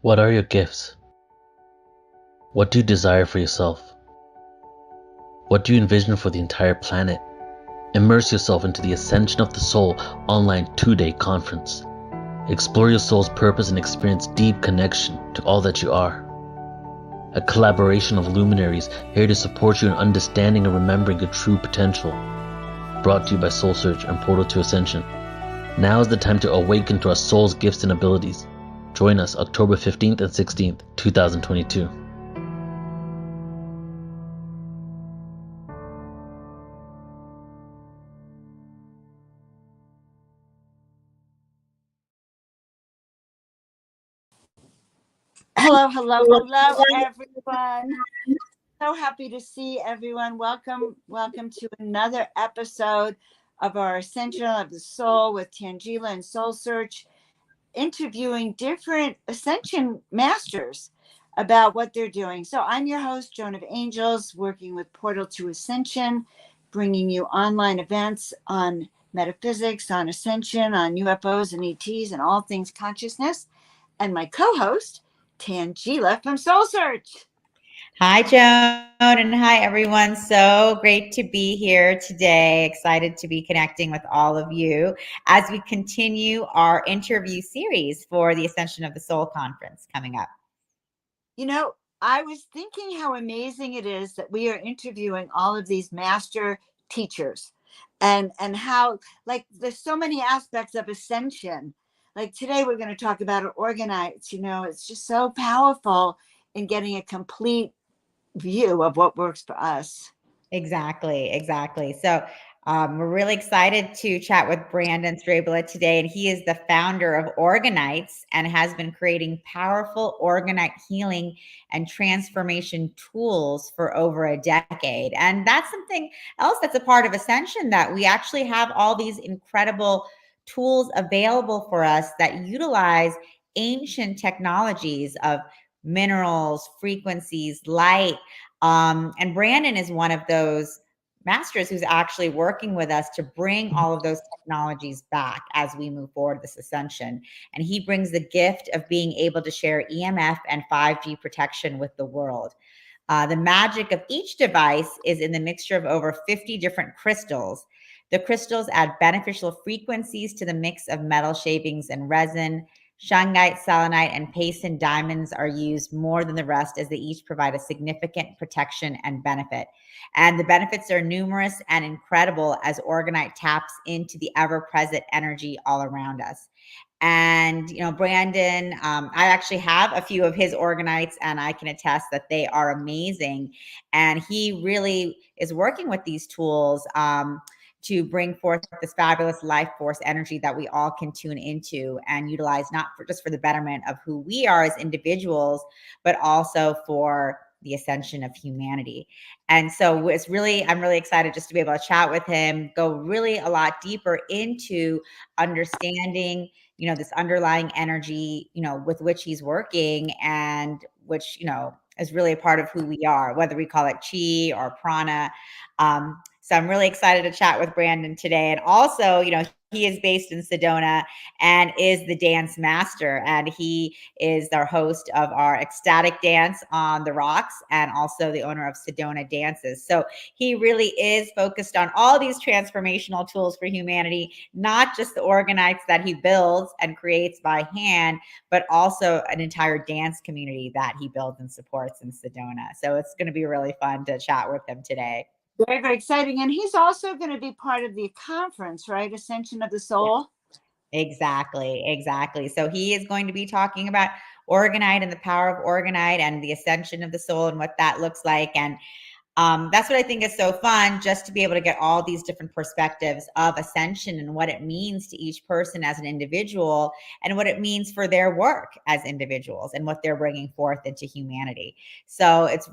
What are your gifts? What do you desire for yourself? What do you envision for the entire planet? Immerse yourself into the Ascension of the Soul online 2-day conference. Explore your soul's purpose and experience deep connection to all that you are. A collaboration of luminaries here to support you in understanding and remembering your true potential. Brought to you by Soul Search and Portal to Ascension. Now is the time to awaken to our soul's gifts and abilities. Join us October 15th and 16th, 2022. Hello, everyone. So happy to see everyone. Welcome to another episode of our Ascension of the Soul with Tanjila and Soul Search, interviewing different Ascension masters about what they're doing. So I'm your host, Joan of Angels, working with Portal to Ascension, bringing you online events on metaphysics, on ascension, on UFOs and ETs, and all things consciousness. And my co-host, Tanjila from Soul Search. Hi, Joan, and hi, everyone. So great to be here today. Excited to be connecting with all of you as we continue our interview series for the Ascension of the Soul conference coming up. You know, I was thinking how amazing it is that we are interviewing all of these master teachers and how, like, there's so many aspects of ascension. Like today we're going to talk about Orgonites. You know, it's just so powerful in getting a complete view of what works for us. Exactly. So we're really excited to chat with Brandon Strabala today, and he is the founder of OrgoneKnights and has been creating powerful Orgonite healing and transformation tools for over a decade. And that's something else that's a part of Ascension, that we actually have all these incredible tools available for us that utilize ancient technologies of minerals, frequencies, light. And Brandon is one of those masters who's actually working with us to bring all of those technologies back as we move forward this ascension. And he brings the gift of being able to share EMF and 5G protection with the world. The magic of each device is in the mixture of over 50 different crystals. The crystals add beneficial frequencies to the mix of metal shavings and resin. Shungite, Selenite, and Payson Diamonds are used more than the rest, as they each provide a significant protection and benefit. And the benefits are numerous and incredible as Orgonite taps into the ever-present energy all around us. And, you know, Brandon, I actually have a few of his Orgonites, and I can attest that they are amazing. And he really is working with these tools to bring forth this fabulous life force energy that we all can tune into and utilize, not just for the betterment of who we are as individuals, but also for the ascension of humanity. And so I'm really excited just to be able to chat with him, go really a lot deeper into understanding, you know, this underlying energy, you know, with which he's working, and which, you know, is really a part of who we are, whether we call it chi or prana. So I'm really excited to chat with Brandon today. And also, you know, he is based in Sedona and is the dance master. And he is our host of our ecstatic dance on the rocks, and also the owner of Sedona Dances. So he really is focused on all these transformational tools for humanity, not just the Orgonites that he builds and creates by hand, but also an entire dance community that he builds and supports in Sedona. So it's going to be really fun to chat with him today. Very, very exciting. And he's also going to be part of the conference, right? Ascension of the Soul. Exactly. So he is going to be talking about Orgonite and the power of Orgonite and the ascension of the soul and what that looks like. And that's what I think is so fun, just to be able to get all these different perspectives of ascension and what it means to each person as an individual, and what it means for their work as individuals and what they're bringing forth into humanity. So it's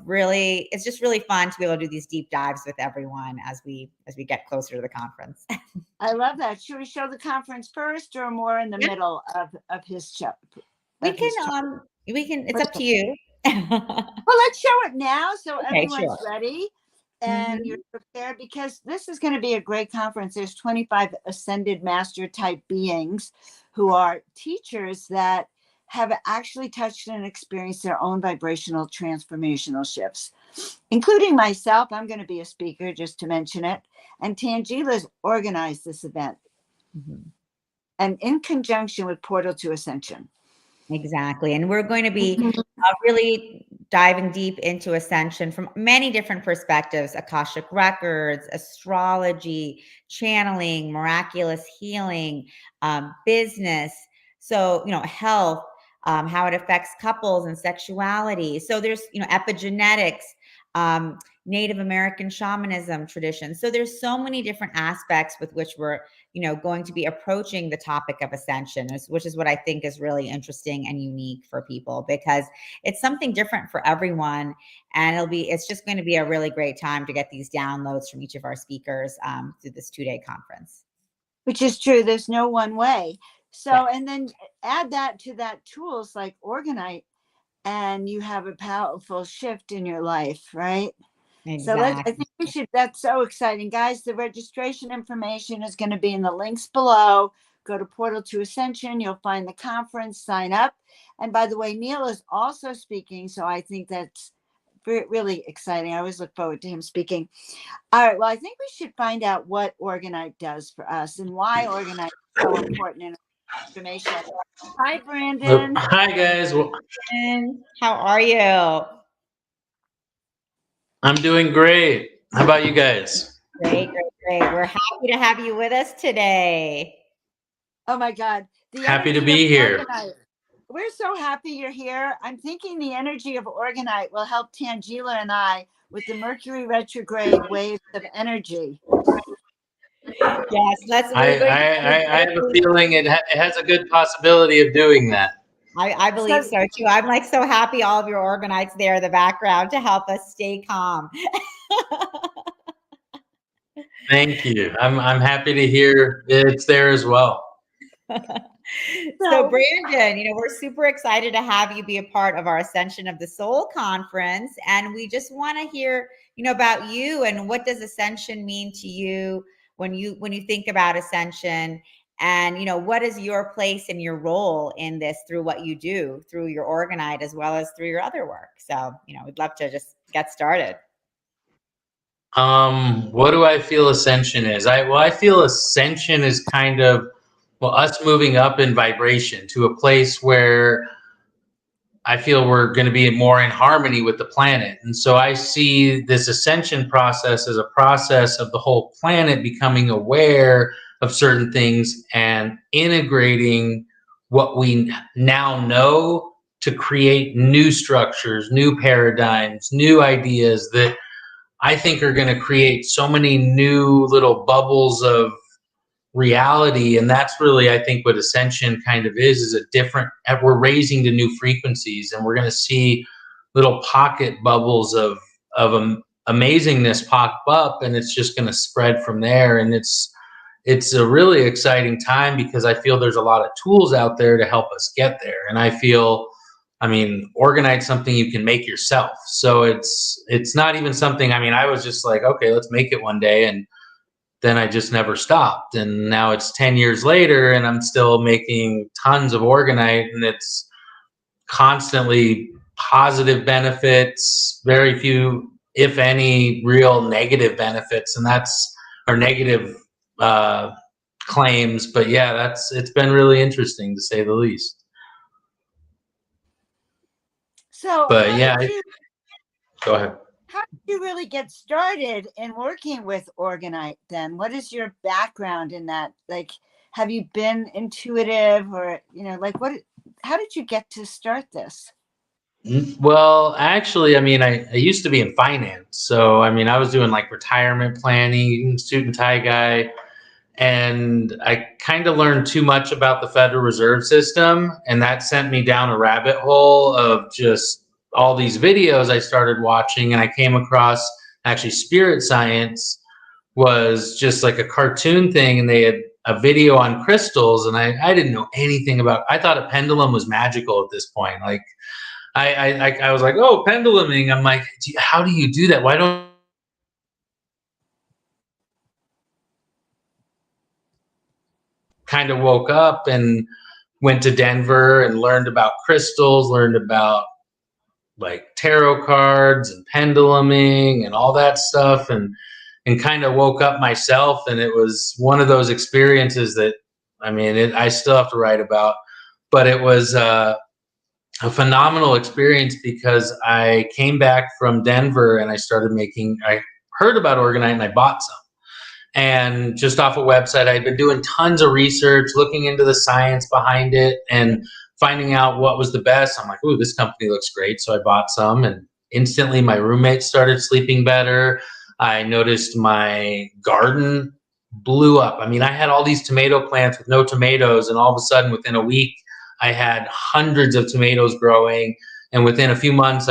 just really fun to be able to do these deep dives with everyone as we get closer to the conference. I love that. Should we show the conference first or more in the middle of his show? We can, it's up to you. Well, let's show it now so Okay, everyone's sure. ready and you're prepared, because this is going to be a great conference. There's 25 ascended master type beings who are teachers that have actually touched and experienced their own vibrational transformational shifts, including myself. I'm going to be a speaker, just to mention it. And Tanjila's organized this event, and in conjunction with Portal to Ascension. Exactly. And we're going to be really diving deep into ascension from many different perspectives: Akashic records, astrology, channeling, miraculous healing, business. So, health, how it affects couples and sexuality. So there's, epigenetics, Native American shamanism traditions. So there's so many different aspects with which we're, going to be approaching the topic of ascension, which is what I think is really interesting and unique for people, because it's something different for everyone. And it's just going to be a really great time to get these downloads from each of our speakers through this 2-day conference. Which is true. There's no one way. So, and then add that to that tools like Orgonite, and you have a powerful shift in your life, right? Exactly. So I think we should, that's so exciting. Guys, the registration information is going to be in the links below. Go to Portal to Ascension. You'll find the conference, sign up. And by the way, Neil is also speaking. So I think that's really exciting. I always look forward to him speaking. All right. Well, I think we should find out what Orgonite does for us and why Orgonite is so important in information. Hi, Brandon. Hi, guys. Well, How are you? I'm doing great. How about you guys? Great. We're happy to have you with us today. Oh my God. Happy to be here. Orgonite. We're so happy you're here. I'm thinking the energy of Orgonite will help Tanjila and I with the Mercury retrograde waves of energy. Yes, I have a feeling it has a good possibility of doing that. I believe so too. I'm like so happy all of your Orgonites there in the background to help us stay calm. Thank you. I'm happy to hear it's there as well. So Brandon, we're super excited to have you be a part of our Ascension of the Soul conference, and we just want to hear, about you and what does ascension mean to you when you think about ascension, and what is your place and your role in this through what you do through your Orgonite as well as through your other work. So, we'd love to just get started. What do I feel ascension is? I feel ascension is kind of, us moving up in vibration to a place where I feel we're going to be more in harmony with the planet. And so I see this ascension process as a process of the whole planet becoming aware of certain things and integrating what we now know to create new structures, new paradigms, new ideas that I think are going to create so many new little bubbles of reality. And that's really, I think, what ascension kind of is a different, we're raising to new frequencies, and we're going to see little pocket bubbles of amazingness pop up, and it's just going to spread from there. And it's a really exciting time because I feel there's a lot of tools out there to help us get there. And I feel, Orgonite something you can make yourself. So it's not even something, I was just like, okay, let's make it one day. And then I just never stopped. And now it's 10 years later and I'm still making tons of Orgonite, and it's constantly positive benefits, very few, if any, real negative benefits. And that's our negative claims. But yeah, it's been really interesting to say the least. So, but yeah, go ahead. How did you really get started in working with Orgonite then? What is your background in that? Like, have you been intuitive or, how did you get to start this? Well, actually, I used to be in finance. So, I was doing like retirement planning, suit and tie guy. And I kind of learned too much about the Federal Reserve System. And that sent me down a rabbit hole of just all these videos I started watching. And I came across actually Spirit Science was just like a cartoon thing. And they had a video on crystals. And I didn't know anything about, I thought a pendulum was magical at this point. Like, I was like, oh, penduluming. I'm like, how do you do that? Why don't kind of woke up and went to Denver and learned about crystals, learned about like tarot cards and penduluming and all that stuff, and kind of woke up myself. And it was one of those experiences that, I mean, I still have to write about, but it was a phenomenal experience because I came back from Denver and I heard about Orgonite and I bought some. And just off a website, I'd been doing tons of research, looking into the science behind it and finding out what was the best. I'm like, ooh, this company looks great. So I bought some, and instantly my roommates started sleeping better. I noticed my garden blew up. I mean, I had all these tomato plants with no tomatoes, and all of a sudden within a week, I had hundreds of tomatoes growing. And within a few months,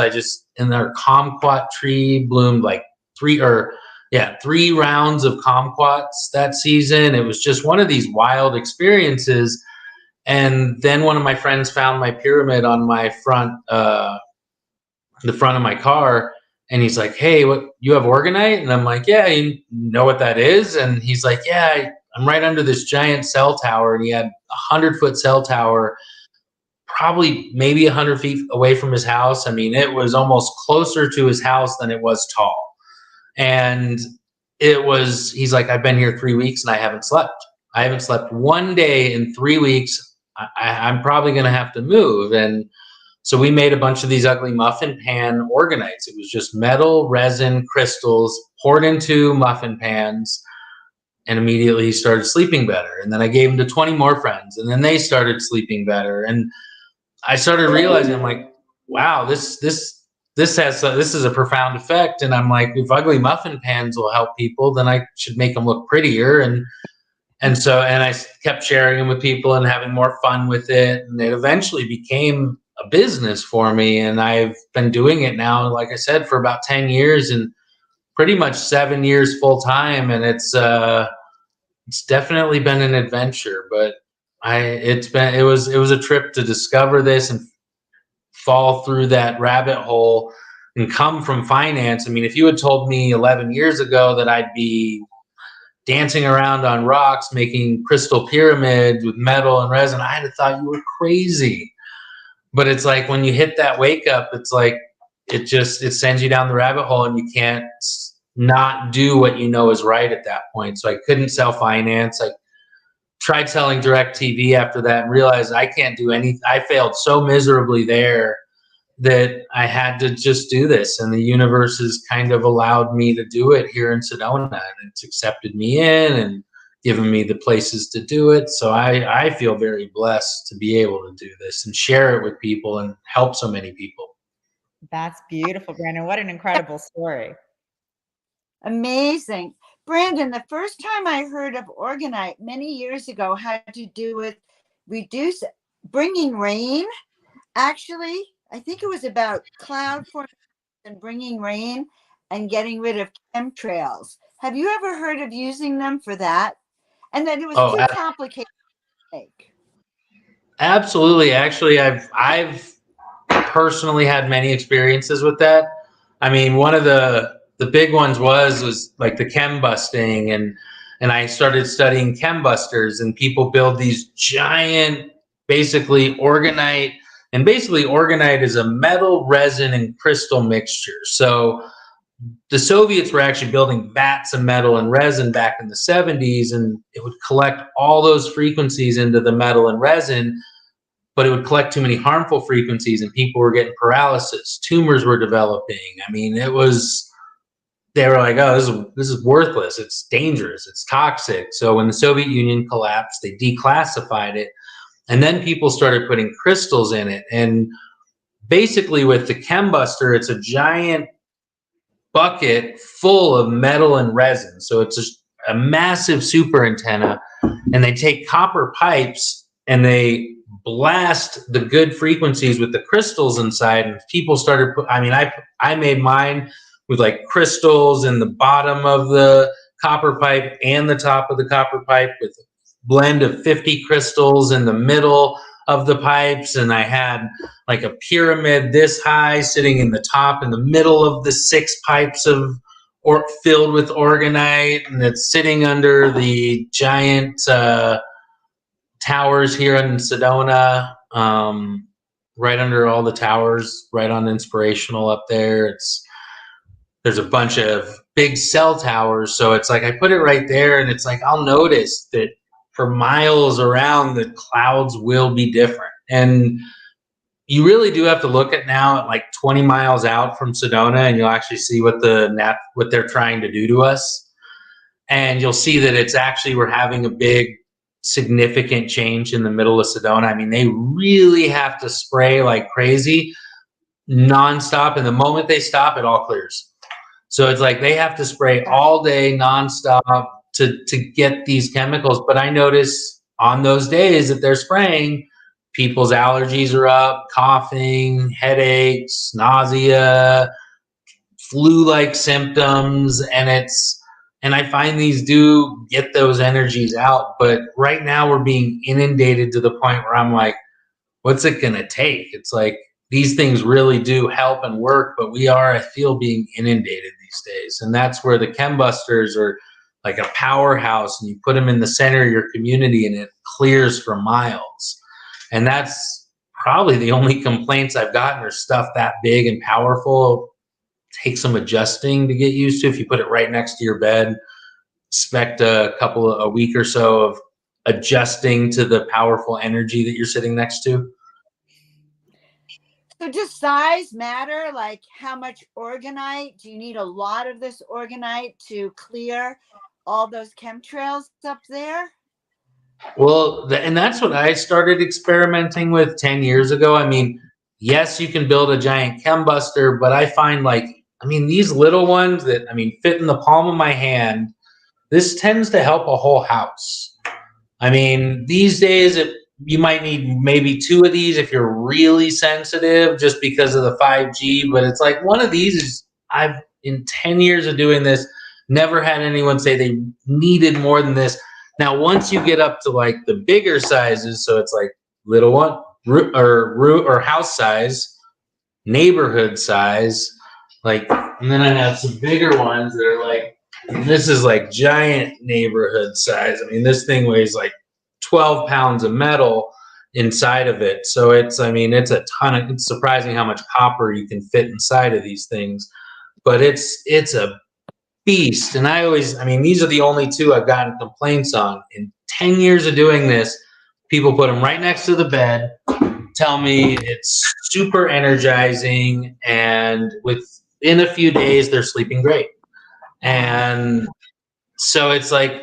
in our kumquat tree bloomed like 3 rounds of kumquats that season. It was just one of these wild experiences. And then one of my friends found my pyramid on my the front of my car. And he's like, hey, what, you have Orgonite? And I'm like, yeah, you know what that is? And he's like, yeah, I'm right under this giant cell tower. And he had 100-foot cell tower, probably maybe 100 feet away from his house. I mean, it was almost closer to his house than it was tall. And he's like, I've been here 3 weeks and I haven't slept. I haven't slept one day in 3 weeks. I'm probably going to have to move. And so we made a bunch of these ugly muffin pan Orgonites. It was just metal, resin, crystals poured into muffin pans. And immediately he started sleeping better. And then I gave him to 20 more friends, and then they started sleeping better. And I started realizing, I'm like, wow, this is a profound effect. And I'm like, if ugly muffin pans will help people, then I should make them look prettier. And I kept sharing them with people and having more fun with it. And it eventually became a business for me. And I've been doing it now, like I said, for about 10 years and pretty much 7 years full time. And it's definitely been an adventure, but it was a trip to discover this and fall through that rabbit hole and come from finance. I mean, if you had told me 11 years ago that I'd be dancing around on rocks, making crystal pyramids with metal and resin, I'd have thought you were crazy. But it's like when you hit that wake up, it's like it sends you down the rabbit hole, and you can't not do what you know is right at that point. So I couldn't sell finance. I tried selling direct TV after that and realized I can't do anything. I failed so miserably there that I had to just do this, and the universe has kind of allowed me to do it here in Sedona, and it's accepted me in and given me the places to do it. So I feel very blessed to be able to do this and share it with people and help so many people. That's beautiful, Brandon. What an incredible story. Amazing. Brandon, the first time I heard of Orgonite many years ago had to do with bringing rain. Actually, I think it was about cloud formation and bringing rain and getting rid of chemtrails. Have you ever heard of using them for that? And that it was too complicated to make. Absolutely. Actually, I've personally had many experiences with that. I mean, one of the big ones was like the chem busting, and I started studying chem busters, and people build these giant, basically Orgonite. And basically, Orgonite is a metal, resin, and crystal mixture. So the Soviets were actually building vats of metal and resin back in the 70s, and it would collect all those frequencies into the metal and resin, but it would collect too many harmful frequencies, and people were getting paralysis. Tumors were developing. I mean, they were like, oh, this is worthless. It's dangerous. It's toxic. So when the Soviet Union collapsed, they declassified it. And then people started putting crystals in it. And basically with the Chembuster, it's a giant bucket full of metal and resin. So it's just a massive super antenna. And they take copper pipes and they blast the good frequencies with the crystals inside. And people started, I made mine with like crystals in the bottom of the copper pipe and the top of the copper pipe with blend of 50 crystals in the middle of the pipes, and I had like a pyramid this high sitting in the top in the middle of the 6 pipes filled with Orgonite, and it's sitting under the giant 10 towers here in Sedona, right under all the towers, right on Inspirational up there. There's a bunch of big cell towers, so it's like I put it right there, and it's like I'll notice that for miles around the clouds will be different. And you really do have to look at now at like 20 miles out from Sedona, and you'll actually see what they're trying to do to us. And you'll see that it's actually, we're having a big significant change in the middle of Sedona. I mean, they really have to spray like crazy nonstop, and the moment they stop, it all clears. So it's like they have to spray all day nonstop to get these chemicals. But I notice on those days that they're spraying, people's allergies are up, coughing, headaches, nausea, flu-like symptoms, and I find these do get those energies out. But right now we're being inundated to the point where I'm like, what's it gonna take? It's like these things really do help and work, but we are, I feel, being inundated these days. And that's where the chembusters are like a powerhouse, and you put them in the center of your community and it clears for miles. And that's probably the only complaints I've gotten are stuff that big and powerful. Take some adjusting to get used to. If you put it right next to your bed, expect a week or so of adjusting to the powerful energy that you're sitting next to. So does size matter? Like how much orgonite? Do you need a lot of this orgonite to clear all those chemtrails up there? Well, and that's what I started experimenting with 10 years ago. I mean, yes, you can build a giant chembuster, but I find these little ones that, fit in the palm of my hand, this tends to help a whole house. I mean, these days, you might need maybe 2 of these if you're really sensitive just because of the 5G, but it's like one of these is, in 10 years of doing this, never had anyone say they needed more than this. Now, once you get up to like the bigger sizes, so it's like little one or house size, neighborhood size, and then I have some bigger ones that are like, this is like giant neighborhood size. I mean, this thing weighs like 12 pounds of metal inside of it. So it's a ton of, it's surprising how much copper you can fit inside of these things, but it's a beast. And these are the only 2 I've gotten complaints on. In 10 years of doing this, people put them right next to the bed, tell me it's super energizing, and within a few days, they're sleeping great. And so it's like,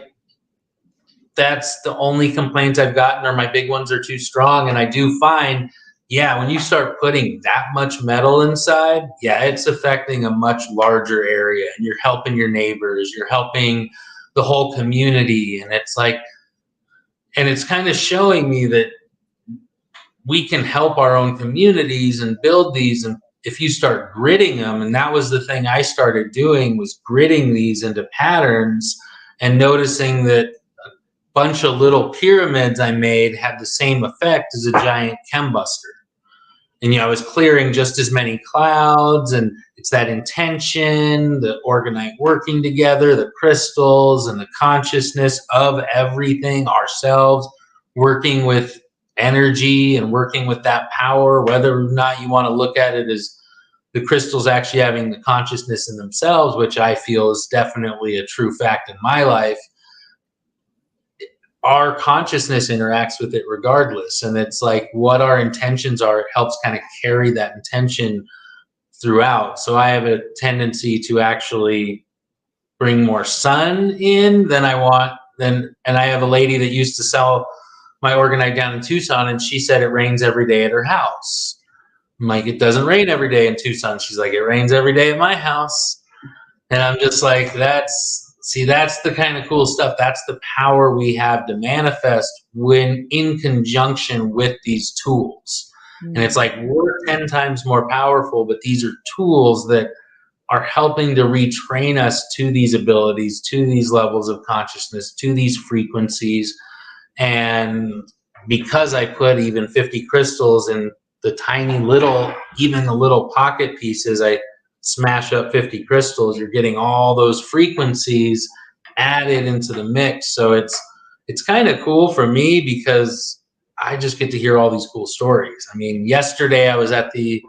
that's the only complaints I've gotten, or my big ones are too strong. And I do find, when you start putting that much metal inside, it's affecting a much larger area, and you're helping your neighbors, you're helping the whole community. And it's like, and it's kind of showing me that we can help our own communities and build these. And if you start gridding them, and that was the thing I started doing, was gridding these into patterns and noticing that bunch of little pyramids I made had the same effect as a giant chembuster. And I was clearing just as many clouds, and it's that intention, the orgonite working together, the crystals, and the consciousness of everything, ourselves working with energy and working with that power, whether or not you want to look at it as the crystals actually having the consciousness in themselves, which I feel is definitely a true fact in my life. Our consciousness interacts with it regardless. And it's like what our intentions are, it helps kind of carry that intention throughout. So I have a tendency to actually bring more sun in than I want. And I have a lady that used to sell my orgonite down in Tucson, and she said it rains every day at her house. I'm like, it doesn't rain every day in Tucson. She's like, it rains every day at my house. And I'm just like, that's the kind of cool stuff. That's the power we have to manifest when in conjunction with these tools. And it's like, we're 10 times more powerful, but these are tools that are helping to retrain us to these abilities, to these levels of consciousness, to these frequencies. And because I put even 50 crystals in the tiny little, even the little pocket pieces, I smash up 50 crystals, you're getting all those frequencies added into the mix. So it's kind of cool for me because I just get to hear all these cool stories. I mean, yesterday I was at the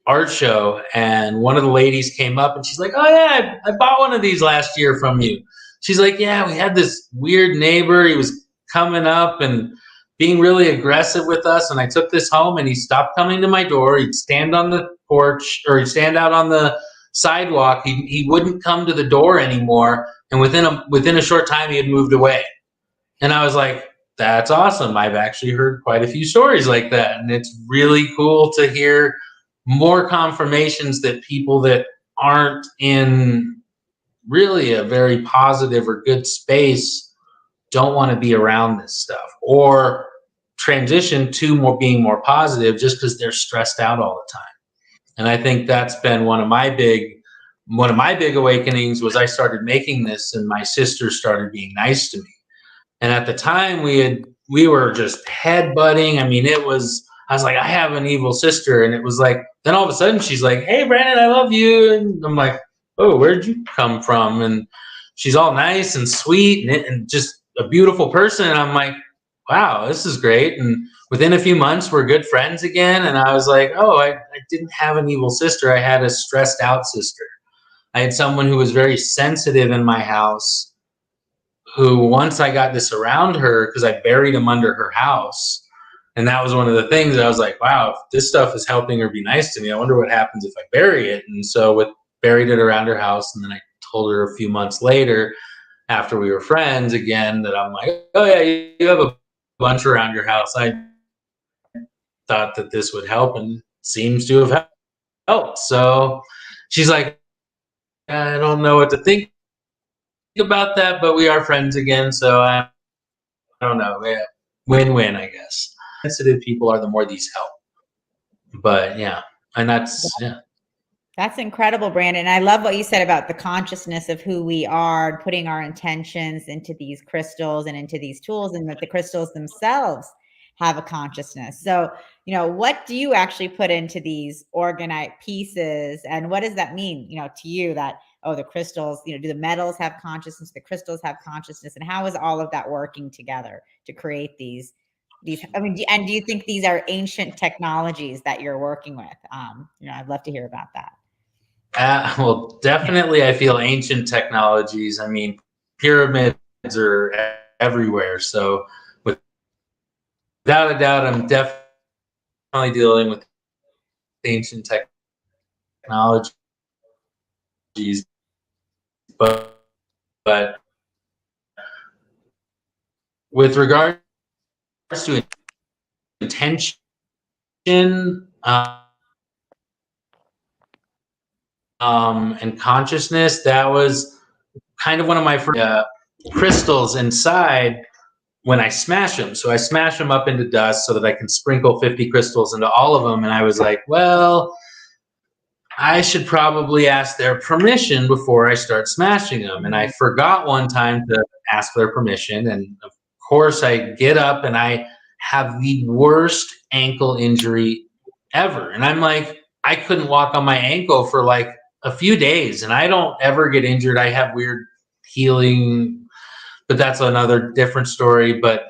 art show, and one of the ladies came up and she's like, "Oh yeah, I bought one of these last year from you." She's like, "Yeah, we had this weird neighbor. He was coming up and being really aggressive with us, and I took this home, and he stopped coming to my door. He'd stand on the porch, or he'd stand out on the sidewalk. He wouldn't come to the door anymore, and within a short time, he had moved away." And I was like, "That's awesome. I've actually heard quite a few stories like that, and it's really cool to hear more confirmations that people that aren't in really a very positive or good space don't want to be around this stuff, or transition to being more positive just because they're stressed out all the time." And I think that's been one of my big awakenings. Was I started making this, and my sister started being nice to me. And at the time, we were just headbutting. I mean, I was like, I have an evil sister. And it was like, then all of a sudden she's like, "Hey, Brandon, I love you." And I'm like, "Oh, where'd you come from?" And she's all nice and sweet and just a beautiful person. And I'm like, wow, this is great. And within a few months, we're good friends again. And I was like, oh, I didn't have an evil sister. I had a stressed out sister. I had someone who was very sensitive in my house, who, once I got this around her, because I buried him under her house. And that was one of the things I was like, wow, if this stuff is helping her be nice to me, I wonder what happens if I bury it. And so buried it around her house. And then I told her a few months later, after we were friends again, that I'm like, oh yeah, you have a bunch around your house. I thought that this would help, and seems to have helped. So she's like, I don't know what to think about that, but we are friends again. So I don't know. Yeah. Win-win, I guess. Sensitive people are the more these help. But yeah, and that's That's incredible, Brandon. I love what you said about the consciousness of who we are, and putting our intentions into these crystals and into these tools, and that the crystals themselves have a consciousness. So, what do you actually put into these orgonite pieces, and what does that mean, to you, that, oh, the crystals, do the metals have consciousness, the crystals have consciousness, and how is all of that working together to create these, I mean, and do you think these are ancient technologies that you're working with? I'd love to hear about that. Well, definitely, I feel ancient technologies. I mean, pyramids are everywhere. So, without a doubt, I'm definitely dealing with ancient technologies. But with regards to intention, and consciousness, that was kind of one of my first crystals inside when I smash them. So I smash them up into dust so that I can sprinkle 50 crystals into all of them. And I was like, well, I should probably ask their permission before I start smashing them. And I forgot one time to ask their permission. And of course, I get up and I have the worst ankle injury ever. And I'm like, I couldn't walk on my ankle for like a few days. And I don't ever get injured. I have weird healing, but that's another different story. But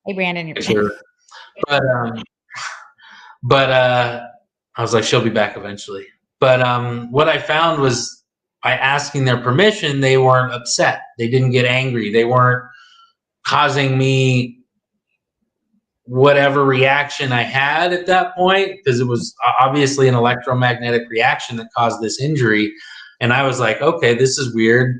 Hey, Brandon. But I was like, she'll be back eventually. But what I found was, by asking their permission, they weren't upset. They didn't get angry. They weren't causing me whatever reaction I had at that point, because it was obviously an electromagnetic reaction that caused this injury. And I was like, okay, this is weird.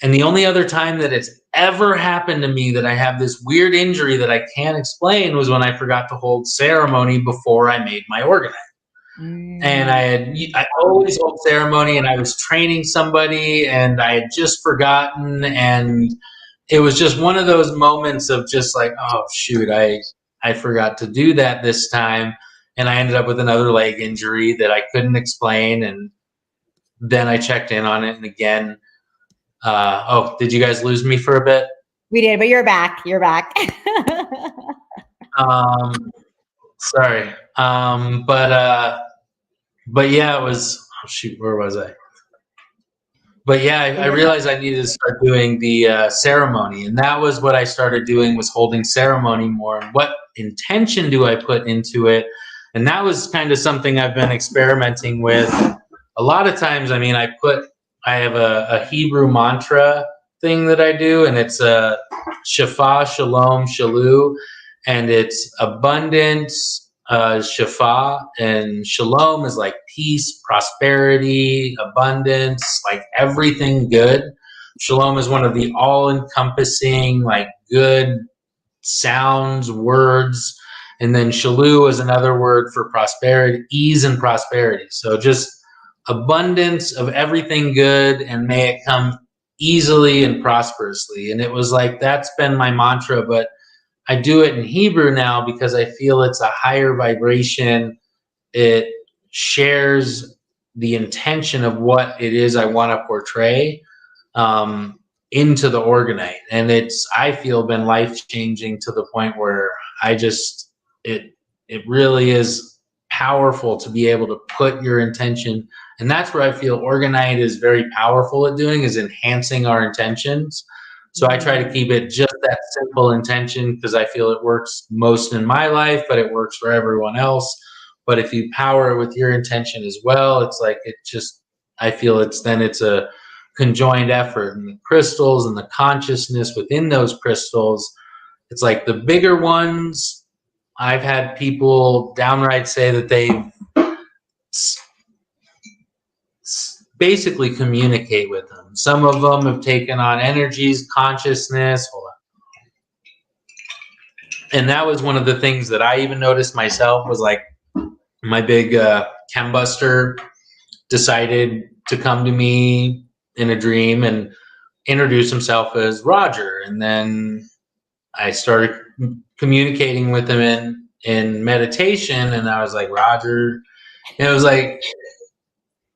And the only other time that it's ever happened to me that I have this weird injury that I can't explain was when I forgot to hold ceremony before I made my orgonite. And I always hold ceremony, and I was training somebody, and I had just forgotten, and it was just one of those moments of just like, oh shoot, I forgot to do that this time, and I ended up with another leg injury that I couldn't explain, and then I checked in on it, and again, oh, did you guys lose me for a bit? We did, but you're back. You're back. Sorry. But yeah, it was, oh shoot, where was I? But yeah, I realized I needed to start doing the ceremony, and that was what I started doing, was holding ceremony more. And what intention do I put into it? And that was kind of something I've been experimenting with. A lot of times, I mean, I have a Hebrew mantra thing that I do, and it's a Shafa, Shalom, Shalu, and it's abundance, Shafa, and Shalom is like peace, prosperity, abundance, like everything good. Shalom is one of the all-encompassing, like good sounds, words. And then Shalu is another word for prosperity, ease and prosperity. So just abundance of everything good, and may it come easily and prosperously. And it was like, that's been my mantra, but I do it in Hebrew now because I feel it's a higher vibration. It shares the intention of what it is I want to portray into the Orgonite. And it's, I feel, been life-changing to the point where it really is powerful to be able to put your intention. And that's where I feel Orgonite is very powerful at doing, is enhancing our intentions. So I try to keep it just that simple intention, because I feel it works most in my life, but it works for everyone else. But if you power it with your intention as well, it's like, I feel it's a conjoined effort. And the crystals and the consciousness within those crystals, it's like the bigger ones, I've had people downright say that they basically communicate with them. Some of them have taken on energies, consciousness. Hold on. And that was one of the things that I even noticed myself, was like, my big chembuster decided to come to me in a dream and introduce himself as Roger. And then I started communicating with him in meditation, and I was like, Roger. And it was like,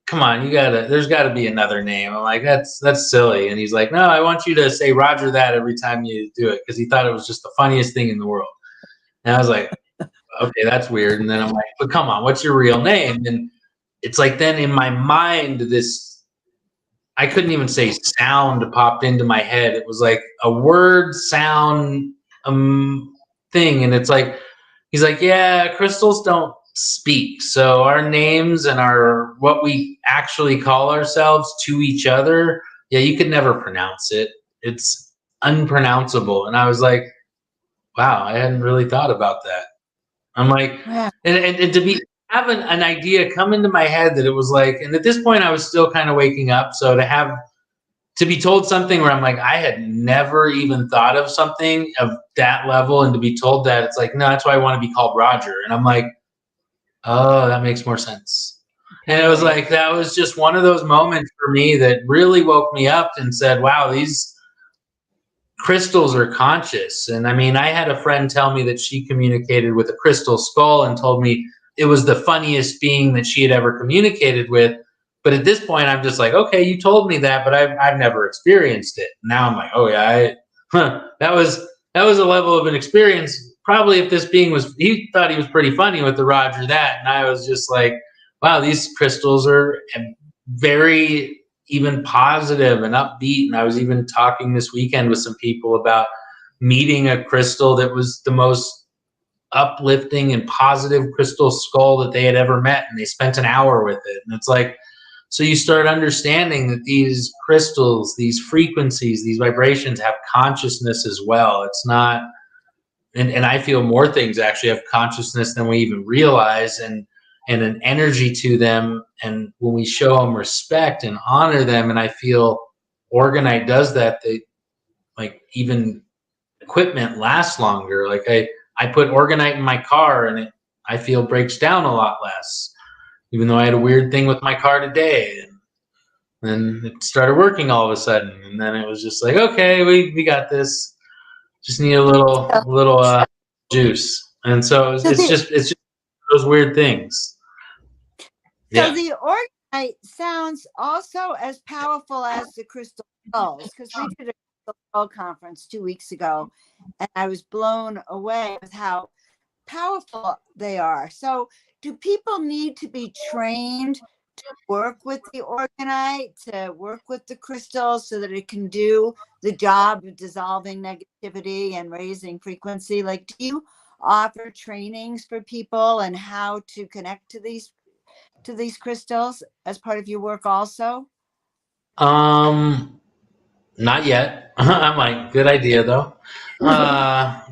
come on, there's gotta be another name. I'm like, that's silly. And he's like, no, I want you to say Roger that every time you do it, because he thought it was just the funniest thing in the world. And I was like, okay, that's weird. And then I'm like, but come on, what's your real name? And it's like, then in my mind, I couldn't even say sound popped into my head. It was like a word sound thing. And it's like, he's like, yeah, crystals don't speak. So our names and what we actually call ourselves to each other, yeah, you could never pronounce it. It's unpronounceable. And I was like, wow, I hadn't really thought about that. I'm like, and to have an idea come into my head that it was like, and at this point I was still kind of waking up. So to be told something where I'm like, I had never even thought of something of that level, and to be told that, it's like, no, that's why I want to be called Roger. And I'm like, oh, that makes more sense. And it was like, that was just one of those moments for me that really woke me up and said, wow, these crystals are conscious. And I mean, I had a friend tell me that she communicated with a crystal skull and told me it was the funniest being that she had ever communicated with. But at this point, I'm just like, okay, you told me that, but I've never experienced it. Now I'm like, oh yeah, that was a level of an experience. Probably if this being he thought he was pretty funny with the Roger that, and I was just like, wow, these crystals are very even positive and upbeat. And I was even talking this weekend with some people about meeting a crystal that was the most uplifting and positive crystal skull that they had ever met, and they spent an hour with it. And it's like, so you start understanding that these crystals, these frequencies, these vibrations have consciousness as well. It's not, and I feel more things actually have consciousness than we even realize, and an energy to them. And when we show them respect and honor them, and I feel Orgonite does that, they, like, even equipment lasts longer. Like I put Orgonite in my car, and I feel breaks down a lot less. even though I had a weird thing with my car today. And then it started working all of a sudden. And then it was just like, okay, we got this. Just need a little juice. And so it's just those weird things. So Yeah. the Orgonite sounds also as powerful as the crystal skulls, because we did a crystal skull conference 2 weeks ago, and I was blown away with how powerful they are. So do people need to be trained to work with the Orgonite, to work with the crystals so that it can do the job of dissolving negativity and raising frequency? Like, do you offer trainings for people and how to connect to these crystals as part of your work also? Not yet. I'm like, good idea though. But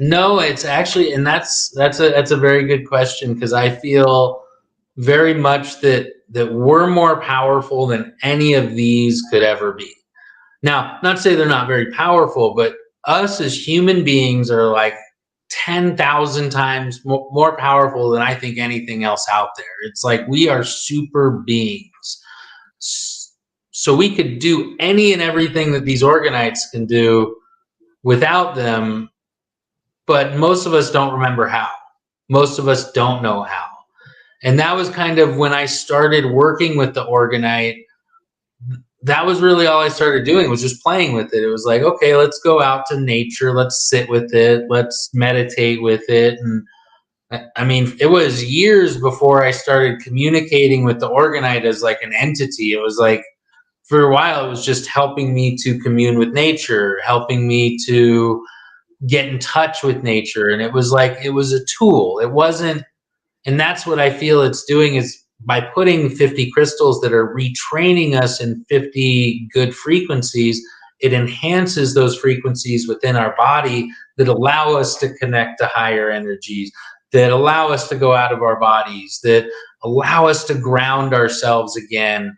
no, it's actually, and that's a very good question, because I feel very much that we're more powerful than any of these could ever be. Now, not to say they're not very powerful, but us as human beings are like 10,000 times more powerful than I think anything else out there. It's like we are super beings. So we could do any and everything that these Orgonites can do without them, but most of us don't remember how. Most of us don't know how. And that was kind of when I started working with the Orgonite. That was really all I started doing, was just playing with it. It was like, okay, let's go out to nature. Let's sit with it. Let's meditate with it. And I mean, it was years before I started communicating with the Orgonite as like an entity. It was like, for a while, it was just helping me to commune with nature, helping me to get in touch with nature. And it was like, it was a tool. It wasn't, and that's what I feel it's doing, is by putting 50 crystals that are retraining us in 50 good frequencies, it enhances those frequencies within our body that allow us to connect to higher energies, that allow us to go out of our bodies, that allow us to ground ourselves again.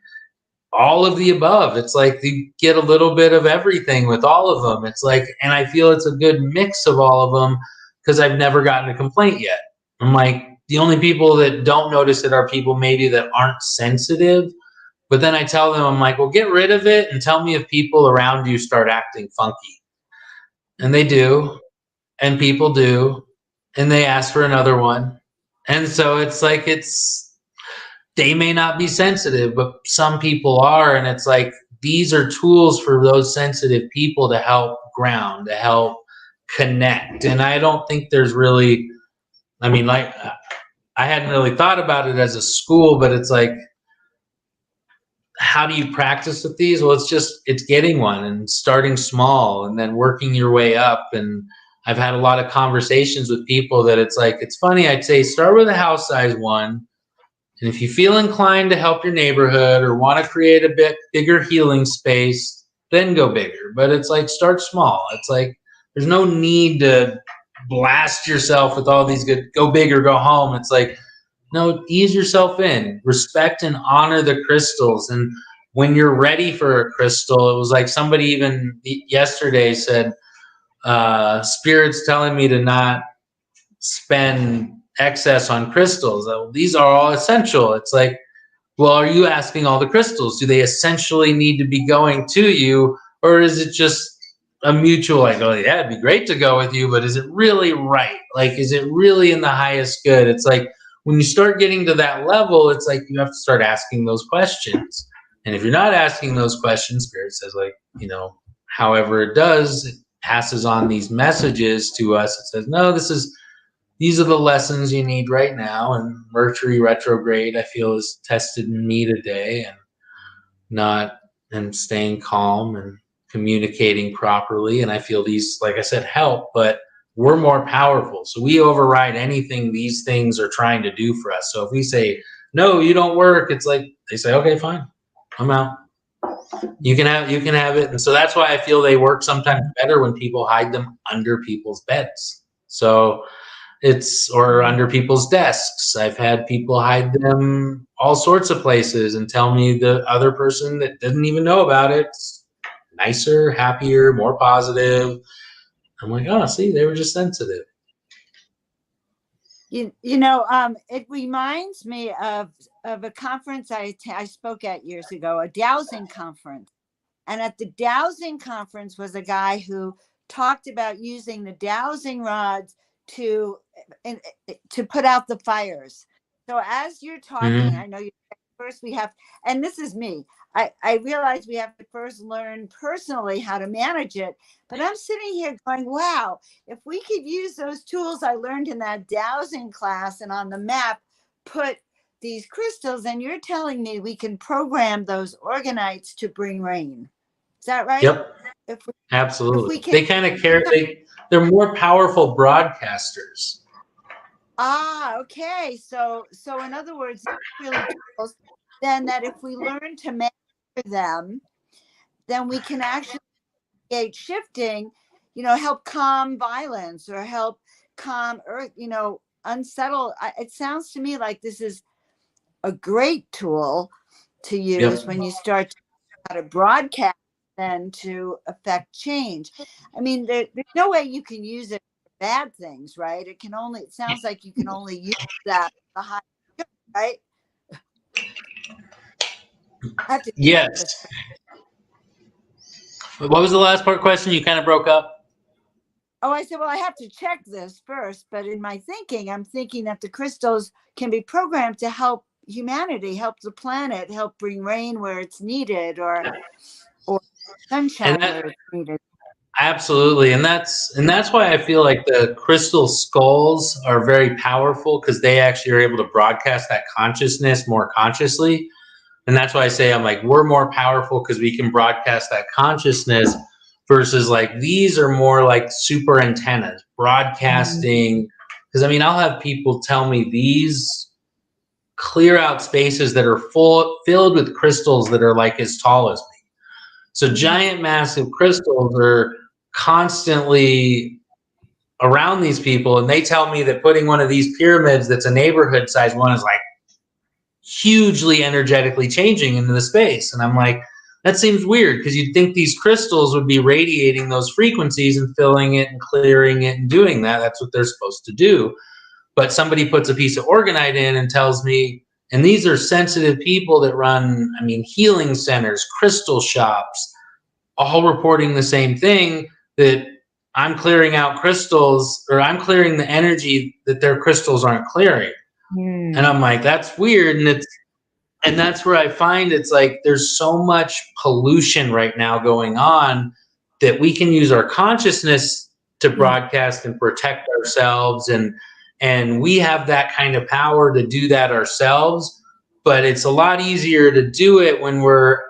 All of the above. It's like you get a little bit of everything with all of them. It's like, and I feel it's a good mix of all of them, because I've never gotten a complaint yet. I'm like, the only people that don't notice it are people maybe that aren't sensitive. But then I tell them, I'm like, well, get rid of it and tell me if people around you start acting funky. And they do. And people do. And they ask for another one. And so it's like, they may not be sensitive, but some people are. And it's like, these are tools for those sensitive people to help ground, to help connect. And I don't think there's really, I mean, like, I hadn't really thought about it as a school, but it's like, how do you practice with these? Well, it's getting one and starting small and then working your way up. And I've had a lot of conversations with people that it's like, it's funny, I'd say start with a house size one. And if you feel inclined to help your neighborhood or want to create a bit bigger healing space, then go bigger. But it's like, start small. It's like, there's no need to blast yourself with all these good, go big or go home. It's like, no, ease yourself in, respect and honor the crystals. And when you're ready for a crystal, it was like somebody even yesterday said, Spirit's telling me to not spend excess on crystals. These are all essential. It's like, well, are you asking all the crystals? Do they essentially need to be going to you? Or is it just a mutual, like, oh yeah, it'd be great to go with you, but is it really right? Like, is it really in the highest good? It's like, when you start getting to that level, it's like you have to start asking those questions. And if you're not asking those questions, Spirit says, like, however it does, it passes on these messages to us. It says, no, these are the lessons you need right now. And Mercury retrograde, I feel, has tested me today, and staying calm and communicating properly. And I feel these, like I said, help, but we're more powerful. So we override anything these things are trying to do for us. So if we say, no, you don't work, it's like they say, okay, fine, I'm out. You can have it. And so that's why I feel they work sometimes better when people hide them under people's beds. So or under people's desks. I've had people hide them all sorts of places and tell me the other person that didn't even know about it, nicer, happier, more positive. I'm like, oh, see, they were just sensitive. It reminds me of a conference I spoke at years ago, a dowsing conference. And at the dowsing conference was a guy who talked about using the dowsing rods to put out the fires. So as you're talking, I know first we have, and this is me, I realize we have to first learn personally how to manage it. But I'm sitting here going, wow, if we could use those tools I learned in that dowsing class and on the map, put these crystals, and you're telling me we can program those Orgonites to bring rain. Is that right? Yep. Absolutely. If we can, they kind of carry, they're more powerful broadcasters. Okay. So in other words, really tools, then that if we learn to master them, then we can actually create shifting, help calm violence or help calm earth, unsettle. It sounds to me like this is a great tool to use when you start to broadcast then to affect change. I mean, there's no way you can use it for bad things, right? It sounds like you can only use that behind, right? Yes. What was the last part question? You kind of broke up. Oh, I said, well, I have to check this first, but in my thinking, I'm thinking that the crystals can be programmed to help humanity, help the planet, help bring rain where it's needed, or sunshine where it's needed. Absolutely. And that's why I feel like the crystal skulls are very powerful, because they actually are able to broadcast that consciousness more consciously. And that's why I say, I'm like, we're more powerful because we can broadcast that consciousness, versus like these are more like super antennas broadcasting. Because I mean, I'll have people tell me these clear out spaces that are filled with crystals that are like as tall as me. So giant, massive crystals are constantly around these people, and they tell me that putting one of these pyramids that's a neighborhood size one is like hugely energetically changing into the space. And I'm like, that seems weird, because you'd think these crystals would be radiating those frequencies and filling it and clearing it and doing that. That's what they're supposed to do. But somebody puts a piece of Orgonite in and tells me, and these are sensitive people that run, I mean, healing centers, crystal shops, all reporting the same thing, that I'm clearing out crystals, or I'm clearing the energy that their crystals aren't clearing. And I'm like, that's weird. And that's where I find it's like there's so much pollution right now going on that we can use our consciousness to broadcast and protect ourselves. And we have that kind of power to do that ourselves. But it's a lot easier to do it when we're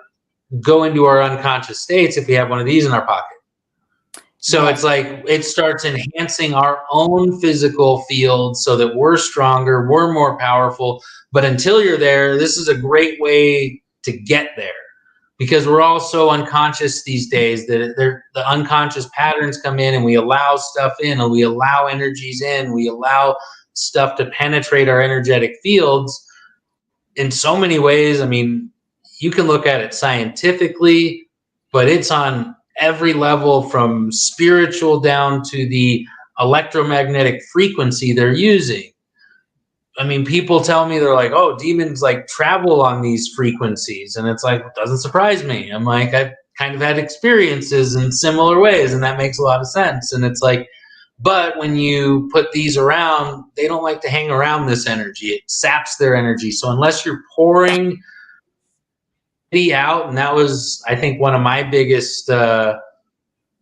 go into our unconscious states if we have one of these in our pocket. So it's like it starts enhancing our own physical field so that we're stronger, we're more powerful. But until you're there, this is a great way to get there, because we're all so unconscious these days that the unconscious patterns come in, and we allow stuff in, and we allow energies in, we allow stuff to penetrate our energetic fields in so many ways. I mean, you can look at it scientifically, but it's on every level, from spiritual down to the electromagnetic frequency they're using. I mean, people tell me, they're like, oh, demons like travel on these frequencies. And it's like, it doesn't surprise me. I'm like, I've kind of had experiences in similar ways, and that makes a lot of sense. And it's like, but when you put these around, they don't like to hang around this energy. It saps their energy. So unless you're pouring out, and that was, I think, one of my biggest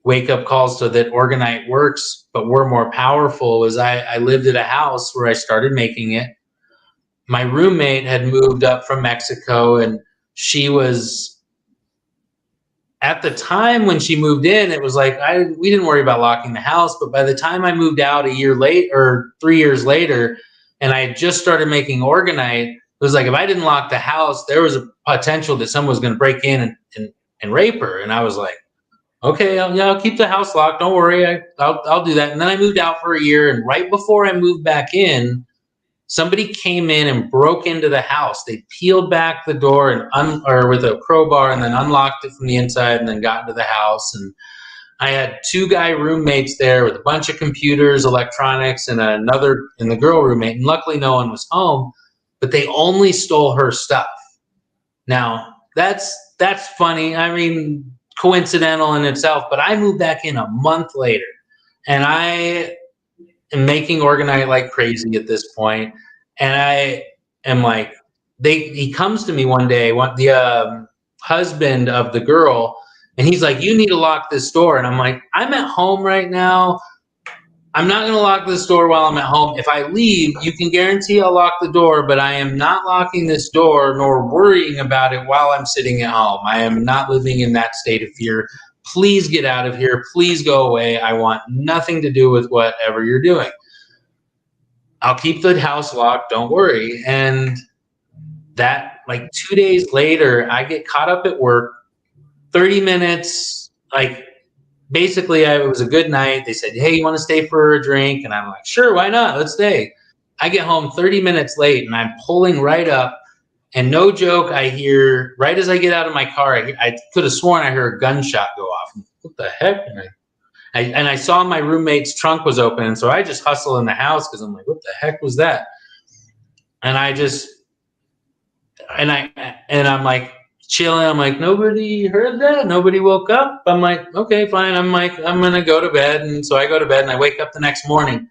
wake-up calls to that Orgonite works, but we're more powerful, was I lived at a house where I started making it. My roommate had moved up from Mexico, and she was, at the time when she moved in, it was like we didn't worry about locking the house. But by the time I moved out a year late, or 3 years later, and I had just started making Orgonite, it was like, if I didn't lock the house, there was a potential that someone was going to break in and rape her. And I was like, okay, I'll keep the house locked. Don't worry, I'll do that. And then I moved out for a year, and right before I moved back in, somebody came in and broke into the house. They peeled back the door and or with a crowbar, and then unlocked it from the inside, and then got into the house. And I had 2 guy roommates there with a bunch of computers, electronics, and the girl roommate. And luckily no one was home, but they only stole her stuff. Now that's funny. I mean, coincidental in itself, but I moved back in a month later and I am making Orgonite like crazy at this point. And I am like, he comes to me one day, the husband of the girl, and he's like, you need to lock this door. And I'm like, I'm at home right now. I'm not going to lock this door while I'm at home. If I leave, you can guarantee I'll lock the door, but I am not locking this door nor worrying about it while I'm sitting at home. I am not living in that state of fear. Please get out of here. Please go away. I want nothing to do with whatever you're doing. I'll keep the house locked. Don't worry. And that, like 2 days later, I get caught up at work. 30 minutes, like basically it was a good night. They said, hey, you want to stay for a drink? And I'm like, sure, why not? Let's stay. I get home 30 minutes late and I'm pulling right up. And no joke, I hear, right as I get out of my car, I could have sworn I heard a gunshot go off. What the heck? And I saw my roommate's trunk was open. And so I just hustle in the house because I'm like, what the heck was that? And I'm like, chilling. I'm like, nobody heard that? Nobody woke up? I'm like, okay, fine. I'm like, I'm going to go to bed. And so I go to bed and I wake up the next morning.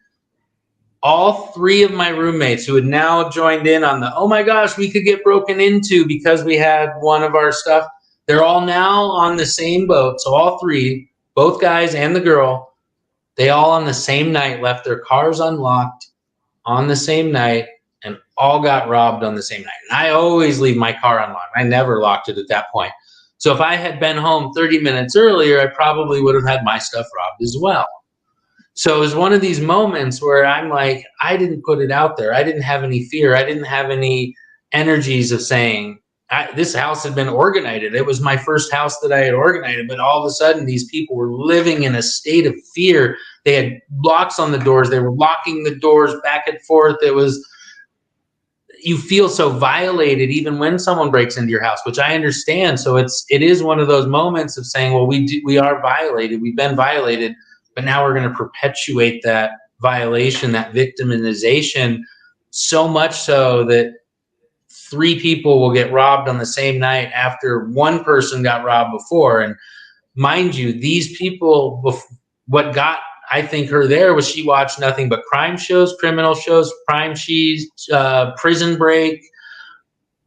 All 3 of my roommates who had now joined in on the, oh my gosh, we could get broken into because we had one of our stuff. They're all now on the same boat. So all 3, both guys and the girl, they all on the same night left their cars unlocked on the same night. And all got robbed on the same night. And I always leave my car unlocked. I never locked it at that point. So if I had been home 30 minutes earlier, I probably would have had my stuff robbed as well. So it was one of these moments where I'm like, I didn't put it out there. I didn't have any fear. I didn't have any energies of saying, this house had been organited. It was my first house that I had organited. But all of a sudden, these people were living in a state of fear. They had locks on the doors. They were locking the doors back and forth. It was... you feel so violated even when someone breaks into your house, which I understand. So it is one of those moments of saying, well, we are violated. We've been violated, but now we're going to perpetuate that violation, that victimization, so much so that 3 people will get robbed on the same night after one person got robbed before. And mind you, these people, what got I think her there was she watched nothing but crime shows, criminal shows, crime sheets, Prison Break,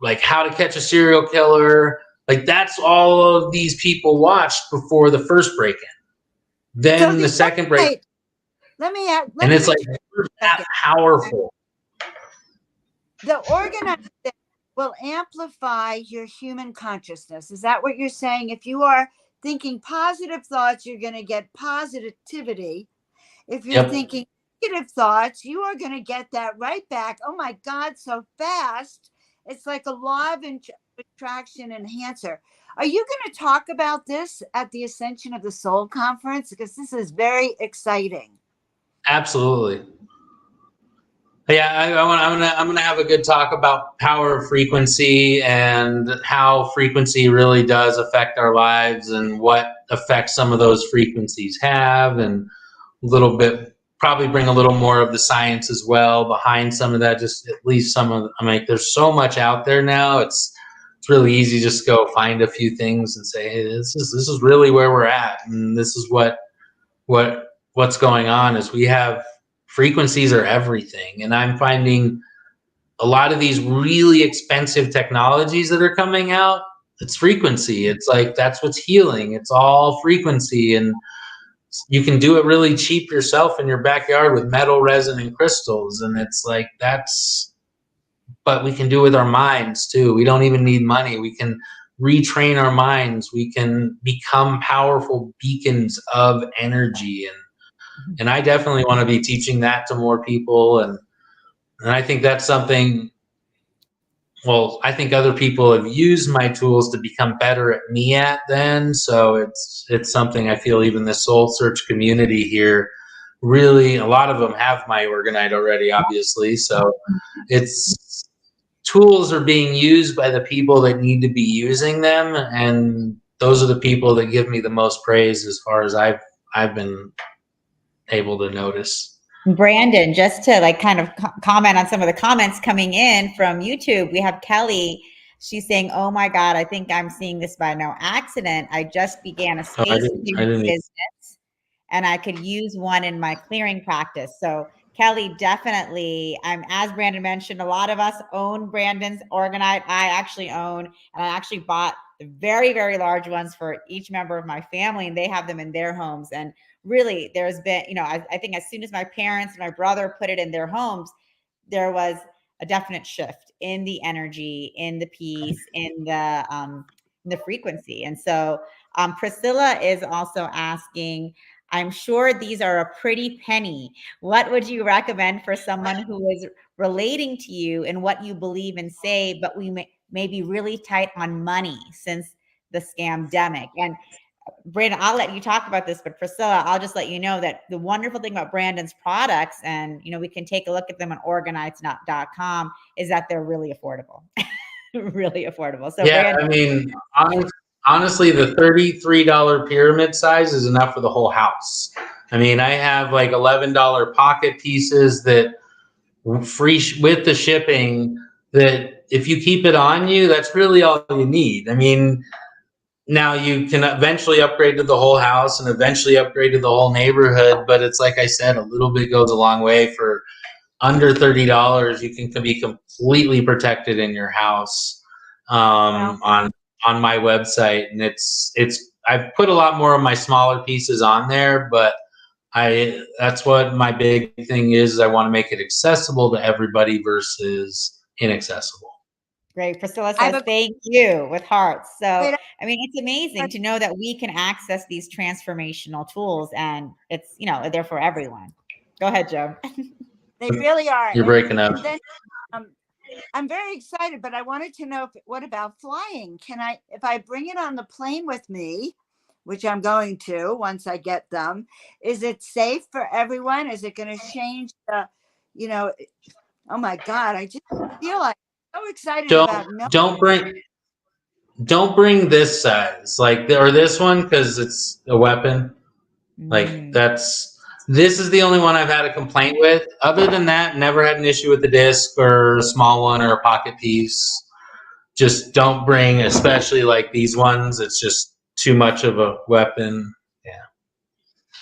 like How to Catch a Serial Killer. Like that's all of these people watched before the first break-in. Then so the second break. Let me add. And it's like that powerful. The organized will amplify your human consciousness. Is that what you're saying? If you are thinking positive thoughts, you're going to get positivity. If you're thinking negative thoughts, you are going to get that right back. Oh my God, so fast. It's like a law of attraction enhancer. Are you going to talk about this at the Ascension of the Soul conference? Because this is very exciting. Absolutely. Yeah, I'm gonna have a good talk about power of frequency and how frequency really does affect our lives and what effects some of those frequencies have, and a little bit, probably bring a little more of the science as well behind some of that. Just at least some of, I mean, there's so much out there now. It's really easy just to go find a few things and say, hey, this is really where we're at, and this is what's going on. Is we have frequencies are everything. And I'm finding a lot of these really expensive technologies that are coming out, it's frequency. It's like, that's what's healing. It's all frequency. And you can do it really cheap yourself in your backyard with metal, resin, and crystals. And it's like, but we can do it with our minds too. We don't even need money. We can retrain our minds. We can become powerful beacons of energy. And I definitely want to be teaching that to more people. And I think that's something, well, I think other people have used my tools to become better at me at then. So it's something I feel even the Soul Search community here, really, a lot of them have my Orgonite already, obviously. So it's tools are being used by the people that need to be using them. And those are the people that give me the most praise as far as I've I've been able to notice. Brandon, just to like kind of comment on some of the comments coming in from YouTube, we have Kelly. She's saying, "Oh my God, I think I'm seeing this by no accident. I just began a space clearing business, and I could use one in my clearing practice." So Kelly, definitely. As Brandon mentioned, a lot of us own Brandon's Orgonite. I actually own, and I actually bought the very, very large ones for each member of my family, and they have them in their homes. And really, there's been, I think as soon as my parents and my brother put it in their homes, there was a definite shift in the energy, in the peace, in the frequency. And so Priscilla is also asking, I'm sure these are a pretty penny. What would you recommend for someone who is relating to you and what you believe and say, but we may be really tight on money since the scamdemic? And Brandon, I'll let you talk about this, but Priscilla, I'll just let you know that the wonderful thing about Brandon's products, and we can take a look at them on orgonnights.com, is that they're really affordable. Really affordable. So yeah, Brandon, I mean, honestly, the $33 pyramid size is enough for the whole house. I mean, I have like $11 pocket pieces that free with the shipping, that if you keep it on you, that's really all you need. I mean, now you can eventually upgrade to the whole house and eventually upgrade to the whole neighborhood, but it's like I said, a little bit goes a long way. For under $30, you can be completely protected in your house on my website. And I've put a lot more of my smaller pieces on there, but that's what my big thing is. I want to make it accessible to everybody versus inaccessible. Great. Priscilla says, thank you with hearts. So, I mean, it's amazing to know that we can access these transformational tools, and it's, they're for everyone. Go ahead, Joan. They really are. You're breaking up. Then, I'm very excited, but I wanted to know, what about flying? If I bring it on the plane with me, which I'm going to once I get them, is it safe for everyone? Is it going to change the, oh my God, I just feel like so excited about don't bring this size, like, or this one, because it's a weapon. Like, this is the only one I've had a complaint with. Other than that, never had an issue with the disc or a small one or a pocket piece. Just don't bring, especially like these ones. It's just too much of a weapon. Yeah.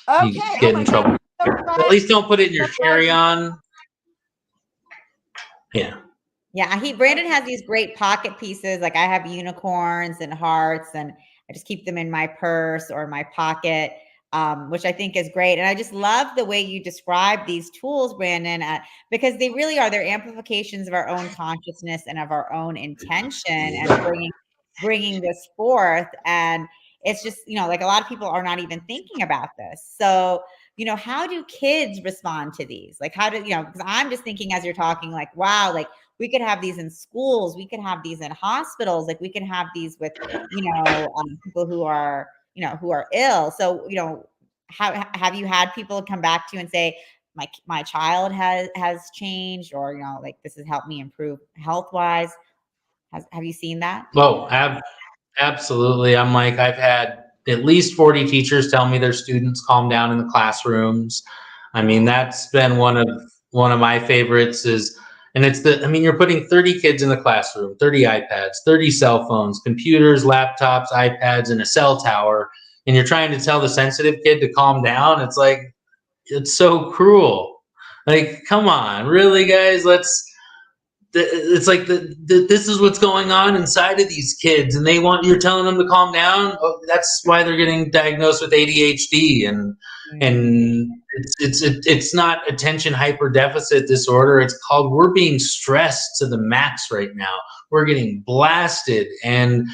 Okay. You get in trouble. At least don't put it in your carry-on. Yeah. Yeah, Brandon has these great pocket pieces. Like I have unicorns and hearts, and I just keep them in my purse or my pocket, which I think is great. And I just love the way you describe these tools, Brandon, because they really are. They're amplifications of our own consciousness and of our own intention, and bringing this forth. And it's just, like a lot of people are not even thinking about this. So, how do kids respond to these? Like, how do, because I'm just thinking as you're talking, like, wow, like, we could have these in schools. We could have these in hospitals. Like we can have these with, people who are, who are ill. So, how have you had people come back to you and say, my child has changed, or, like this has helped me improve health-wise? Have you seen that? Oh, absolutely. I've had at least 40 teachers tell me their students calm down in the classrooms. I mean, that's been one of my favorites you're putting 30 kids in the classroom, 30 iPads, 30 cell phones, computers, laptops, iPads, and a cell tower. And you're trying to tell the sensitive kid to calm down. It's like, it's so cruel. Like, come on, really, guys? It's like this is what's going on inside of these kids, and you're telling them to calm down. Oh, that's why they're getting diagnosed with ADHD, and it's not attention hyper deficit disorder. It's called, we're being stressed to the max right now. We're getting blasted, and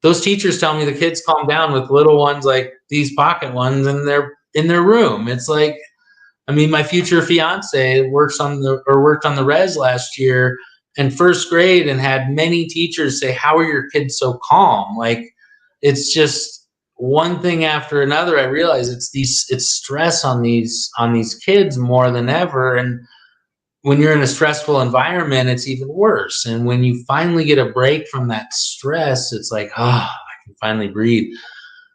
those teachers tell me the kids calm down with little ones like these pocket ones, and they're in their room. It's like, I mean, my future fiance worked on the res last year in first grade, and had many teachers say, how are your kids so calm? Like, it's just one thing after another. I realize it's stress on these kids more than ever. And when you're in a stressful environment, it's even worse. And when you finally get a break from that stress, it's like, I can finally breathe.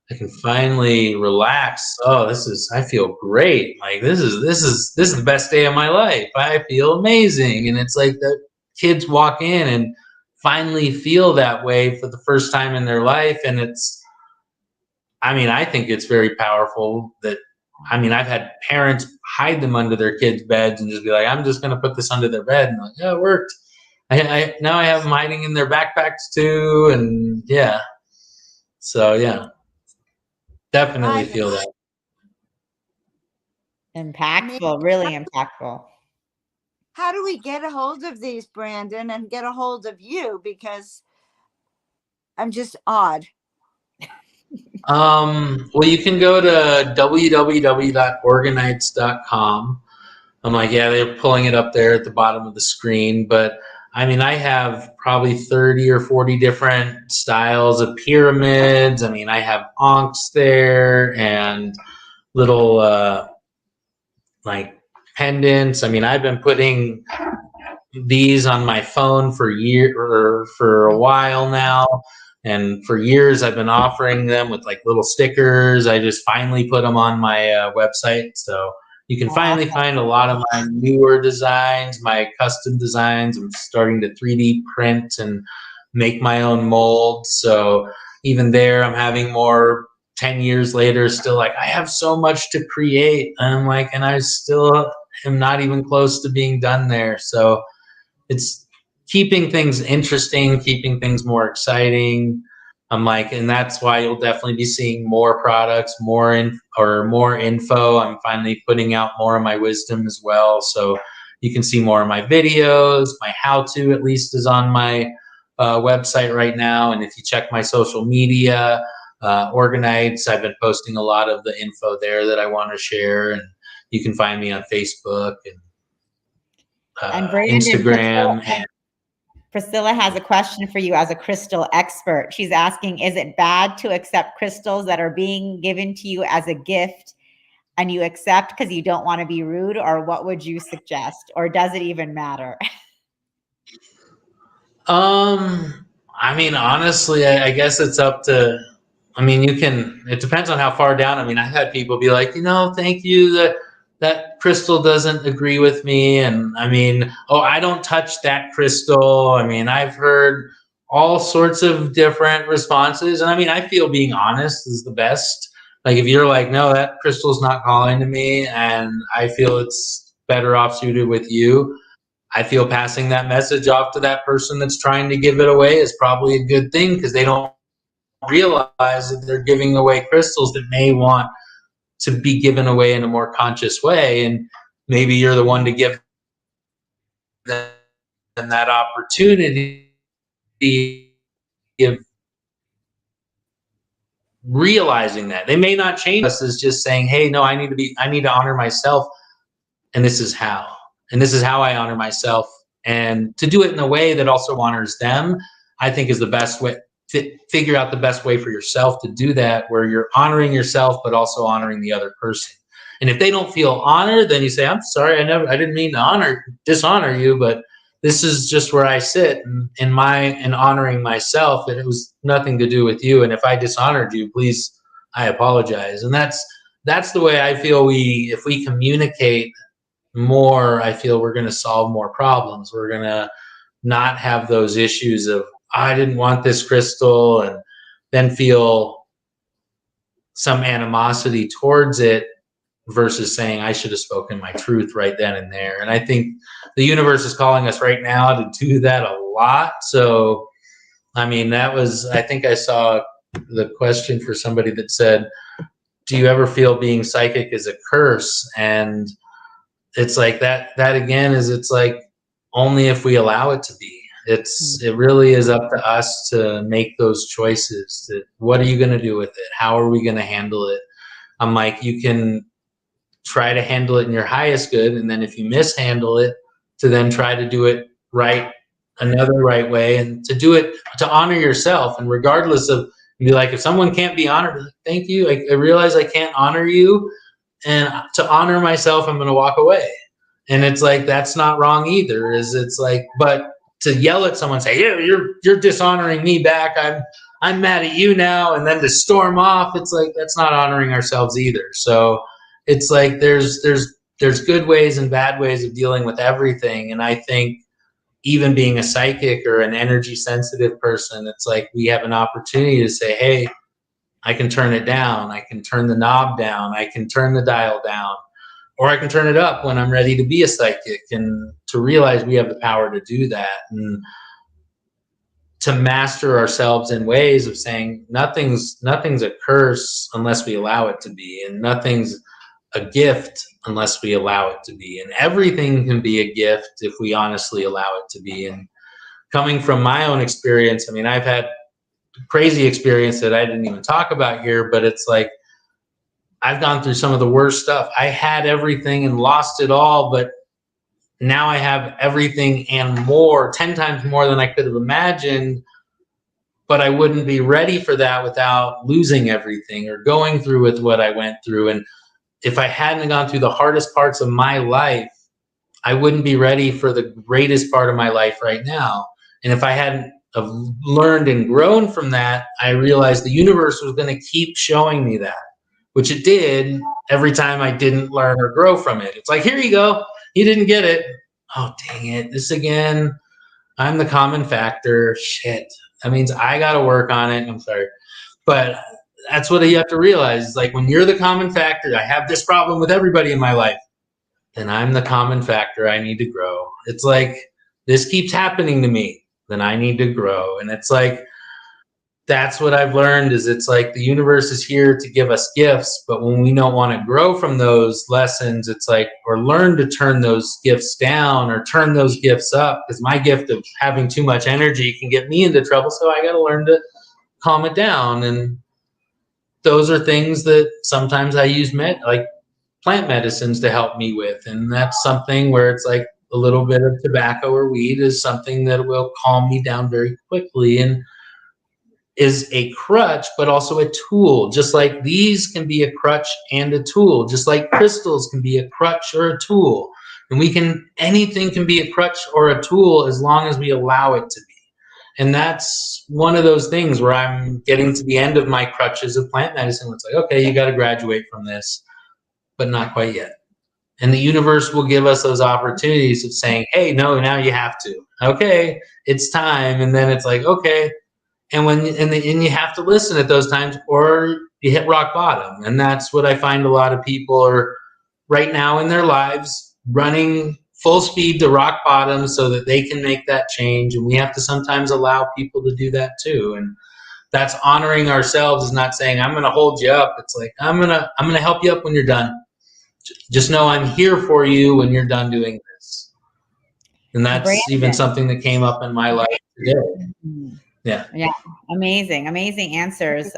I can finally relax. Oh, I feel great. Like this is the best day of my life. I feel amazing. And it's like the kids walk in and finally feel that way for the first time in their life. And I think it's very powerful that, I've had parents hide them under their kids' beds and just be like, I'm just going to put this under their bed. And like, yeah, it worked. Now I have them hiding in their backpacks too. And yeah. So yeah, definitely feel that. Impactful, really impactful. How do we get a hold of these, Brandon, and get a hold of you? Because I'm just odd. Well, you can go to www.orgonites.com. I'm like, yeah, they're pulling it up there at the bottom of the screen. But I have probably 30 or 40 different styles of pyramids. I have onks there and little like pendants. I've been putting these on my phone for a while now. And for years, I've been offering them with like little stickers. I just finally put them on my website. So you can finally find a lot of my newer designs, my custom designs. I'm starting to 3D print and make my own molds. So even there, I'm having more 10 years later, still like, I have so much to create. And I'm like, and I still am not even close to being done there. So it's keeping things interesting, keeping things more exciting. I'm like, and that's why you'll definitely be seeing more products, more info. I'm finally putting out more of my wisdom as well. So you can see more of my videos. My how-to at least is on my website right now. And if you check my social media, OrgoneKnights, I've been posting a lot of the info there that I want to share. And you can find me on Facebook and Brandon, Instagram. Priscilla has a question for you as a crystal expert. She's asking, is it bad to accept crystals that are being given to you as a gift and you accept because you don't want to be rude, or what would you suggest? Or does it even matter? Honestly, I guess it's up to, it depends on how far down. I've had people be like, thank you, that crystal doesn't agree with me. And I don't touch that crystal. I've heard all sorts of different responses. And I feel being honest is the best. Like if you're like, no, that crystal's not calling to me and I feel it's better off suited with you, I feel passing that message off to that person that's trying to give it away is probably a good thing, because they don't realize that they're giving away crystals that may want to be given away in a more conscious way. And maybe you're the one to give them that opportunity of realizing that. They may not change us as just saying, hey, no, I need to honor myself. And this is how. And this is how I honor myself. And to do it in a way that also honors them, I think is the best way. Figure out the best way for yourself to do that, where you're honoring yourself, but also honoring the other person. And if they don't feel honored, then you say, I'm sorry, I didn't mean to dishonor you, but this is just where I sit in honoring myself. And it was nothing to do with you. And if I dishonored you, please, I apologize. And that's the way I feel if we communicate more, I feel we're going to solve more problems. We're going to not have those issues of, I didn't want this crystal, and then feel some animosity towards it, versus saying I should have spoken my truth right then and there. And I think the universe is calling us right now to do that a lot. So, I think I saw the question for somebody that said, do you ever feel being psychic is a curse? And it's like that again is, it's like only if we allow it to be. It really is up to us to make those choices. What are you going to do with it? How are we going to handle it? I'm like, you can try to handle it in your highest good, and then if you mishandle it, to then try to do it right, another right way, and to do it to honor yourself. And regardless of, be like, if someone can't be honored, thank you. I realize I can't honor you, and to honor myself, I'm going to walk away. And it's like, that's not wrong either. It's like, but to yell at someone, say, yeah, you're dishonoring me back. I'm mad at you now, and then to storm off, it's like that's not honoring ourselves either. So it's like there's good ways and bad ways of dealing with everything. And I think even being a psychic or an energy sensitive person, it's like we have an opportunity to say, hey, I can turn it down. I can turn the knob down. I can turn the dial down, or I can turn it up when I'm ready to be a psychic, and to realize we have the power to do that, and to master ourselves in ways of saying nothing's a curse unless we allow it to be, and nothing's a gift unless we allow it to be, and everything can be a gift if we honestly allow it to be. And coming from my own experience, I mean, I've had crazy experience that I didn't even talk about here, but it's like I've gone through some of the worst stuff. I had everything and lost it all, but now I have everything and more, 10 times more than I could have imagined. But I wouldn't be ready for that without losing everything or going through with what I went through. And if I hadn't gone through the hardest parts of my life, I wouldn't be ready for the greatest part of my life right now. And if I hadn't have learned and grown from that, I realized the universe was going to keep showing me that, which it did every time I didn't learn or grow from it. It's like, here you go. You didn't get it. Oh, dang it. This again. I'm the common factor. Shit. That means I got to work on it. I'm sorry. But that's what you have to realize. Like when you're the common factor, I have this problem with everybody in my life. Then I'm the common factor. I need to grow. It's like this keeps happening to me. Then I need to grow. And it's like, that's what I've learned is it's like the universe is here to give us gifts, but when we don't want to grow from those lessons, it's like, or learn to turn those gifts down or turn those gifts up, because my gift of having too much energy can get me into trouble. So I got to learn to calm it down. And those are things that sometimes I use like plant medicines to help me with. And that's something where it's like a little bit of tobacco or weed is something that will calm me down very quickly. And is a crutch, but also a tool. Just like these can be a crutch and a tool, just like crystals can be a crutch or a tool. And anything can be a crutch or a tool as long as we allow it to be. And that's one of those things where I'm getting to the end of my crutches of plant medicine. It's like, okay, you got to graduate from this, but not quite yet. And the universe will give us those opportunities of saying, hey, no, now you have to. Okay, it's time. And then it's like, okay. And you have to listen at those times, or you hit rock bottom. And that's what I find a lot of people are right now in their lives, running full speed to rock bottom so that they can make that change. And we have to sometimes allow people to do that too. And that's honoring ourselves, is not saying I'm going to hold you up. It's like I'm going to help you up when you're done. Just know I'm here for you when you're done doing this. And that's Brandon. Even something that came up in my life today. Mm-hmm. Yeah. Amazing answers.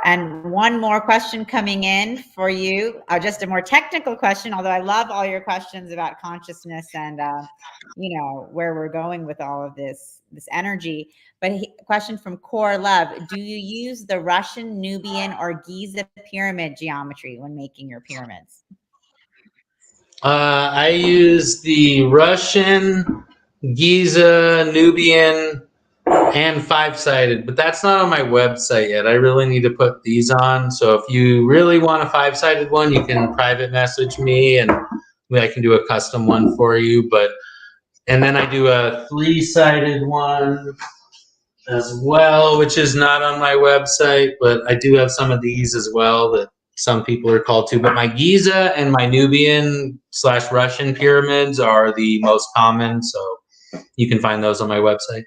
And one more question coming in for you, just a more technical question, although I love all your questions about consciousness and where we're going with all of this energy. But a question from Core Love: do you use the Russian, Nubian, or Giza pyramid geometry when making your pyramids? I use the Russian, Giza, Nubian, and 5-sided, but that's not on my website yet. I really need to put these on. So if you really want a 5-sided one, you can private message me and I can do a custom one for you. And then I do a 3-sided one as well, which is not on my website, but I do have some of these as well that some people are called to. But my Giza and my Nubian / Russian pyramids are the most common. So you can find those on my website.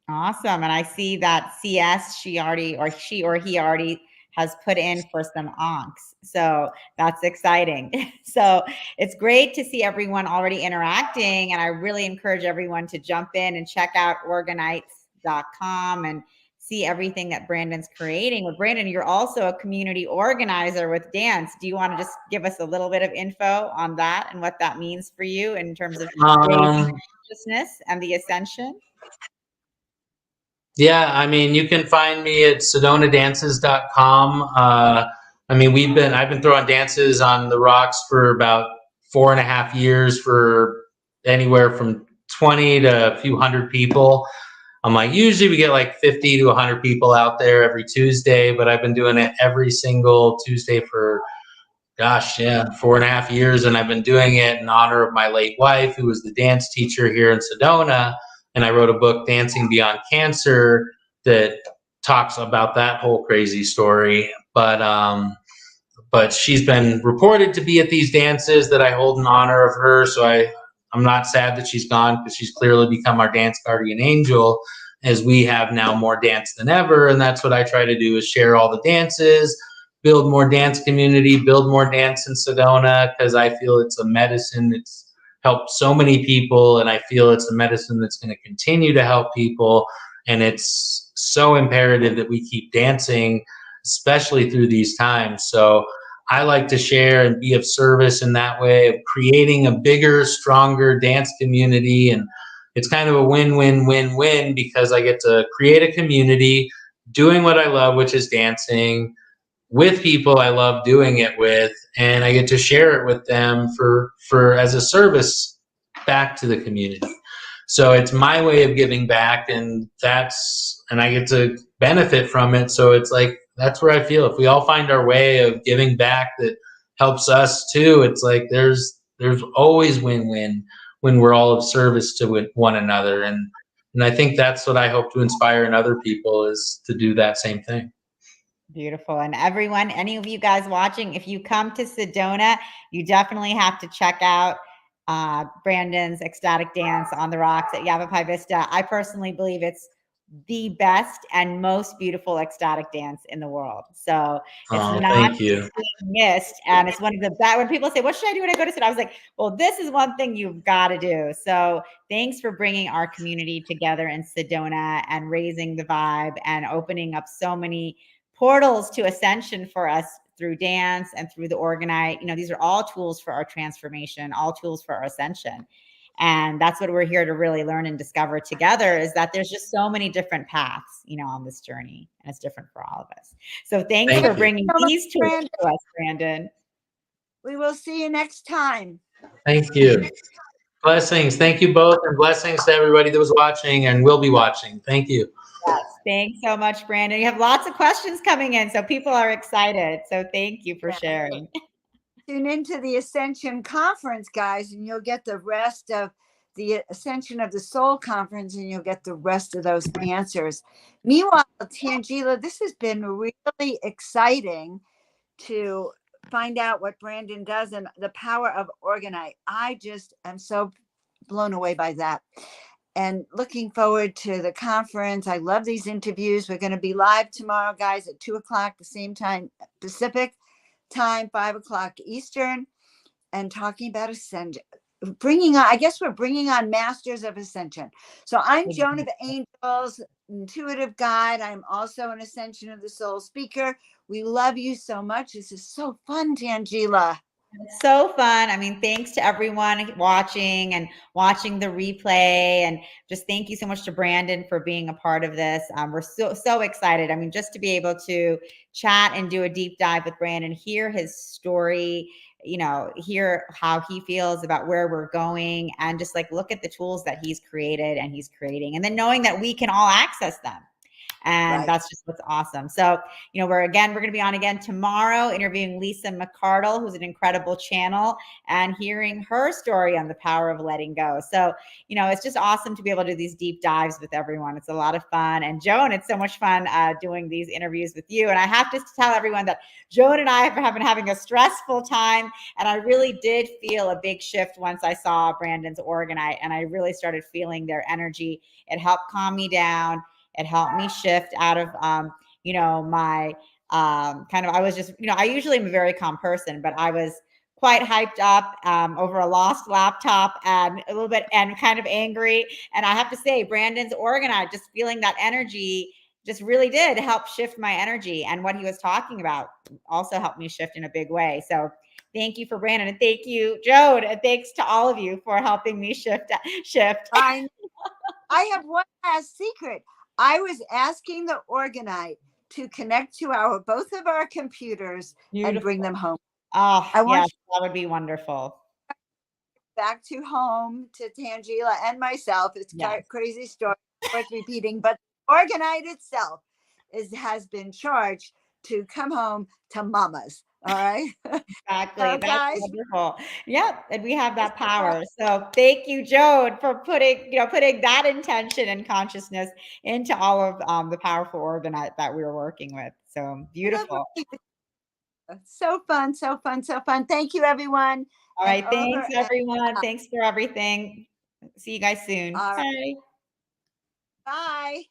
Awesome. And I see that CS, she or he already has put in for some onks. So that's exciting. So it's great to see everyone already interacting. And I really encourage everyone to jump in and check out OrgoneKnights.com and see everything that Brandon's creating. Well, Brandon, you're also a community organizer with dance. Do you want to just give us a little bit of info on that and what that means for you in terms of raising consciousness and the ascension? Yeah, I mean, you can find me at sedonadances.com. I've been throwing dances on the rocks for about 4.5 years for anywhere from 20 to a few hundred people. I'm like, usually we get like 50 to 100 people out there every Tuesday, but I've been doing it every single Tuesday for, gosh, yeah, 4.5 years. And I've been doing it in honor of my late wife, who was the dance teacher here in Sedona. And I wrote a book, Dancing Beyond Cancer, that talks about that whole crazy story. But she's been reported to be at these dances that I hold in honor of her. So I'm not sad that she's gone, because she's clearly become our dance guardian angel, as we have now more dance than ever. And that's what I try to do, is share all the dances, build more dance community, build more dance in Sedona, because I feel it's a medicine that's helped so many people. And I feel it's a medicine that's going to continue to help people. And it's so imperative that we keep dancing, especially through these times. So I like to share and be of service in that way, of creating a bigger, stronger dance community. And it's kind of a win-win-win-win, because I get to create a community doing what I love, which is dancing, with people I love doing it with, and I get to share it with them for as a service back to the community. So it's my way of giving back, and I get to benefit from it. So it's like, that's where I feel if we all find our way of giving back that helps us too, it's like there's always win-win when we're all of service to one another. And I think that's what I hope to inspire in other people, is to do that same thing. Beautiful. And everyone, any of you guys watching, if you come to Sedona, you definitely have to check out Brandon's ecstatic dance on the rocks at Yavapai Vista. I personally believe it's the best and most beautiful ecstatic dance in the world. So it's not being missed. And it's one of the best. When people say, what should I do when I go to Sedona? I was like, well, this is one thing you've got to do. So thanks for bringing our community together in Sedona and raising the vibe and opening up so many portals to ascension for us through dance and through the Orgonite. You know, these are all tools for our transformation, all tools for our ascension. And that's what we're here to really learn and discover together, is that there's just so many different paths, you know, on this journey, and it's different for all of us. So thanks for bringing these tools to us, Brandon. We will see you next time. Thank you. Blessings. Thank you both, and blessings to everybody that was watching and will be watching. Thank you. Yes, thanks so much, Brandon. You have lots of questions coming in, so people are excited. So thank you for sharing. Tune into the Ascension Conference, guys, and you'll get the rest of the Ascension of the Soul Conference, and you'll get the rest of those answers. Meanwhile, Tanjila, this has been really exciting to find out what Brandon does and the power of Orgonite. I just am so blown away by that. And looking forward to the conference. I love these interviews. We're going to be live tomorrow, guys, at 2:00, the same time Pacific time, 5:00 Eastern, and talking about ascension. I guess we're bringing on masters of ascension. So I'm Joan of Angels, intuitive guide. I'm also an Ascension of the Soul speaker. We love you so much. This is so fun, Tanjila. It's so fun. I mean, thanks to everyone watching the replay, and just thank you so much to Brandon for being a part of this. We're so excited. I mean, just to be able to chat and do a deep dive with Brandon, hear his story, you know, hear how he feels about where we're going, and just like look at the tools that he's created and he's creating, and then knowing that we can all access them. And that's just what's awesome. So, you know, we're going to be on again tomorrow, interviewing Lisa McCardle, who's an incredible channel, and hearing her story on the power of letting go. So, you know, it's just awesome to be able to do these deep dives with everyone. It's a lot of fun. And Joan, it's so much fun doing these interviews with you. And I have to tell everyone that Joan and I have been having a stressful time. And I really did feel a big shift once I saw Brandon's Orgonite, and I really started feeling their energy. It helped calm me down. It helped me shift out of, you know, my I was just, you know, I usually am a very calm person, but I was quite hyped up over a lost laptop and a little bit and kind of angry. And I have to say, Brandon's Orgonite, just feeling that energy just really did help shift my energy. And what he was talking about also helped me shift in a big way. So thank you for Brandon, and thank you, Joan, and thanks to all of you for helping me shift. I have one last secret. I was asking the Orgonite to connect to both of our computers and bring them home. Oh, yes, that would be wonderful. Back to home to Tanjila and myself. It's a crazy story. worth repeating, but Orgonite itself has been charged to come home to mamas. All right. Exactly. So, That's guys, wonderful. Yep. And we have that power. So thank you, Joan, for putting that intention and consciousness into all of the powerful Orgonite that we were working with. So beautiful. So fun, so fun, so fun. Thank you, everyone. All And right. over Thanks, and everyone. out. Thanks for everything. See you guys soon. All right. Bye. Bye.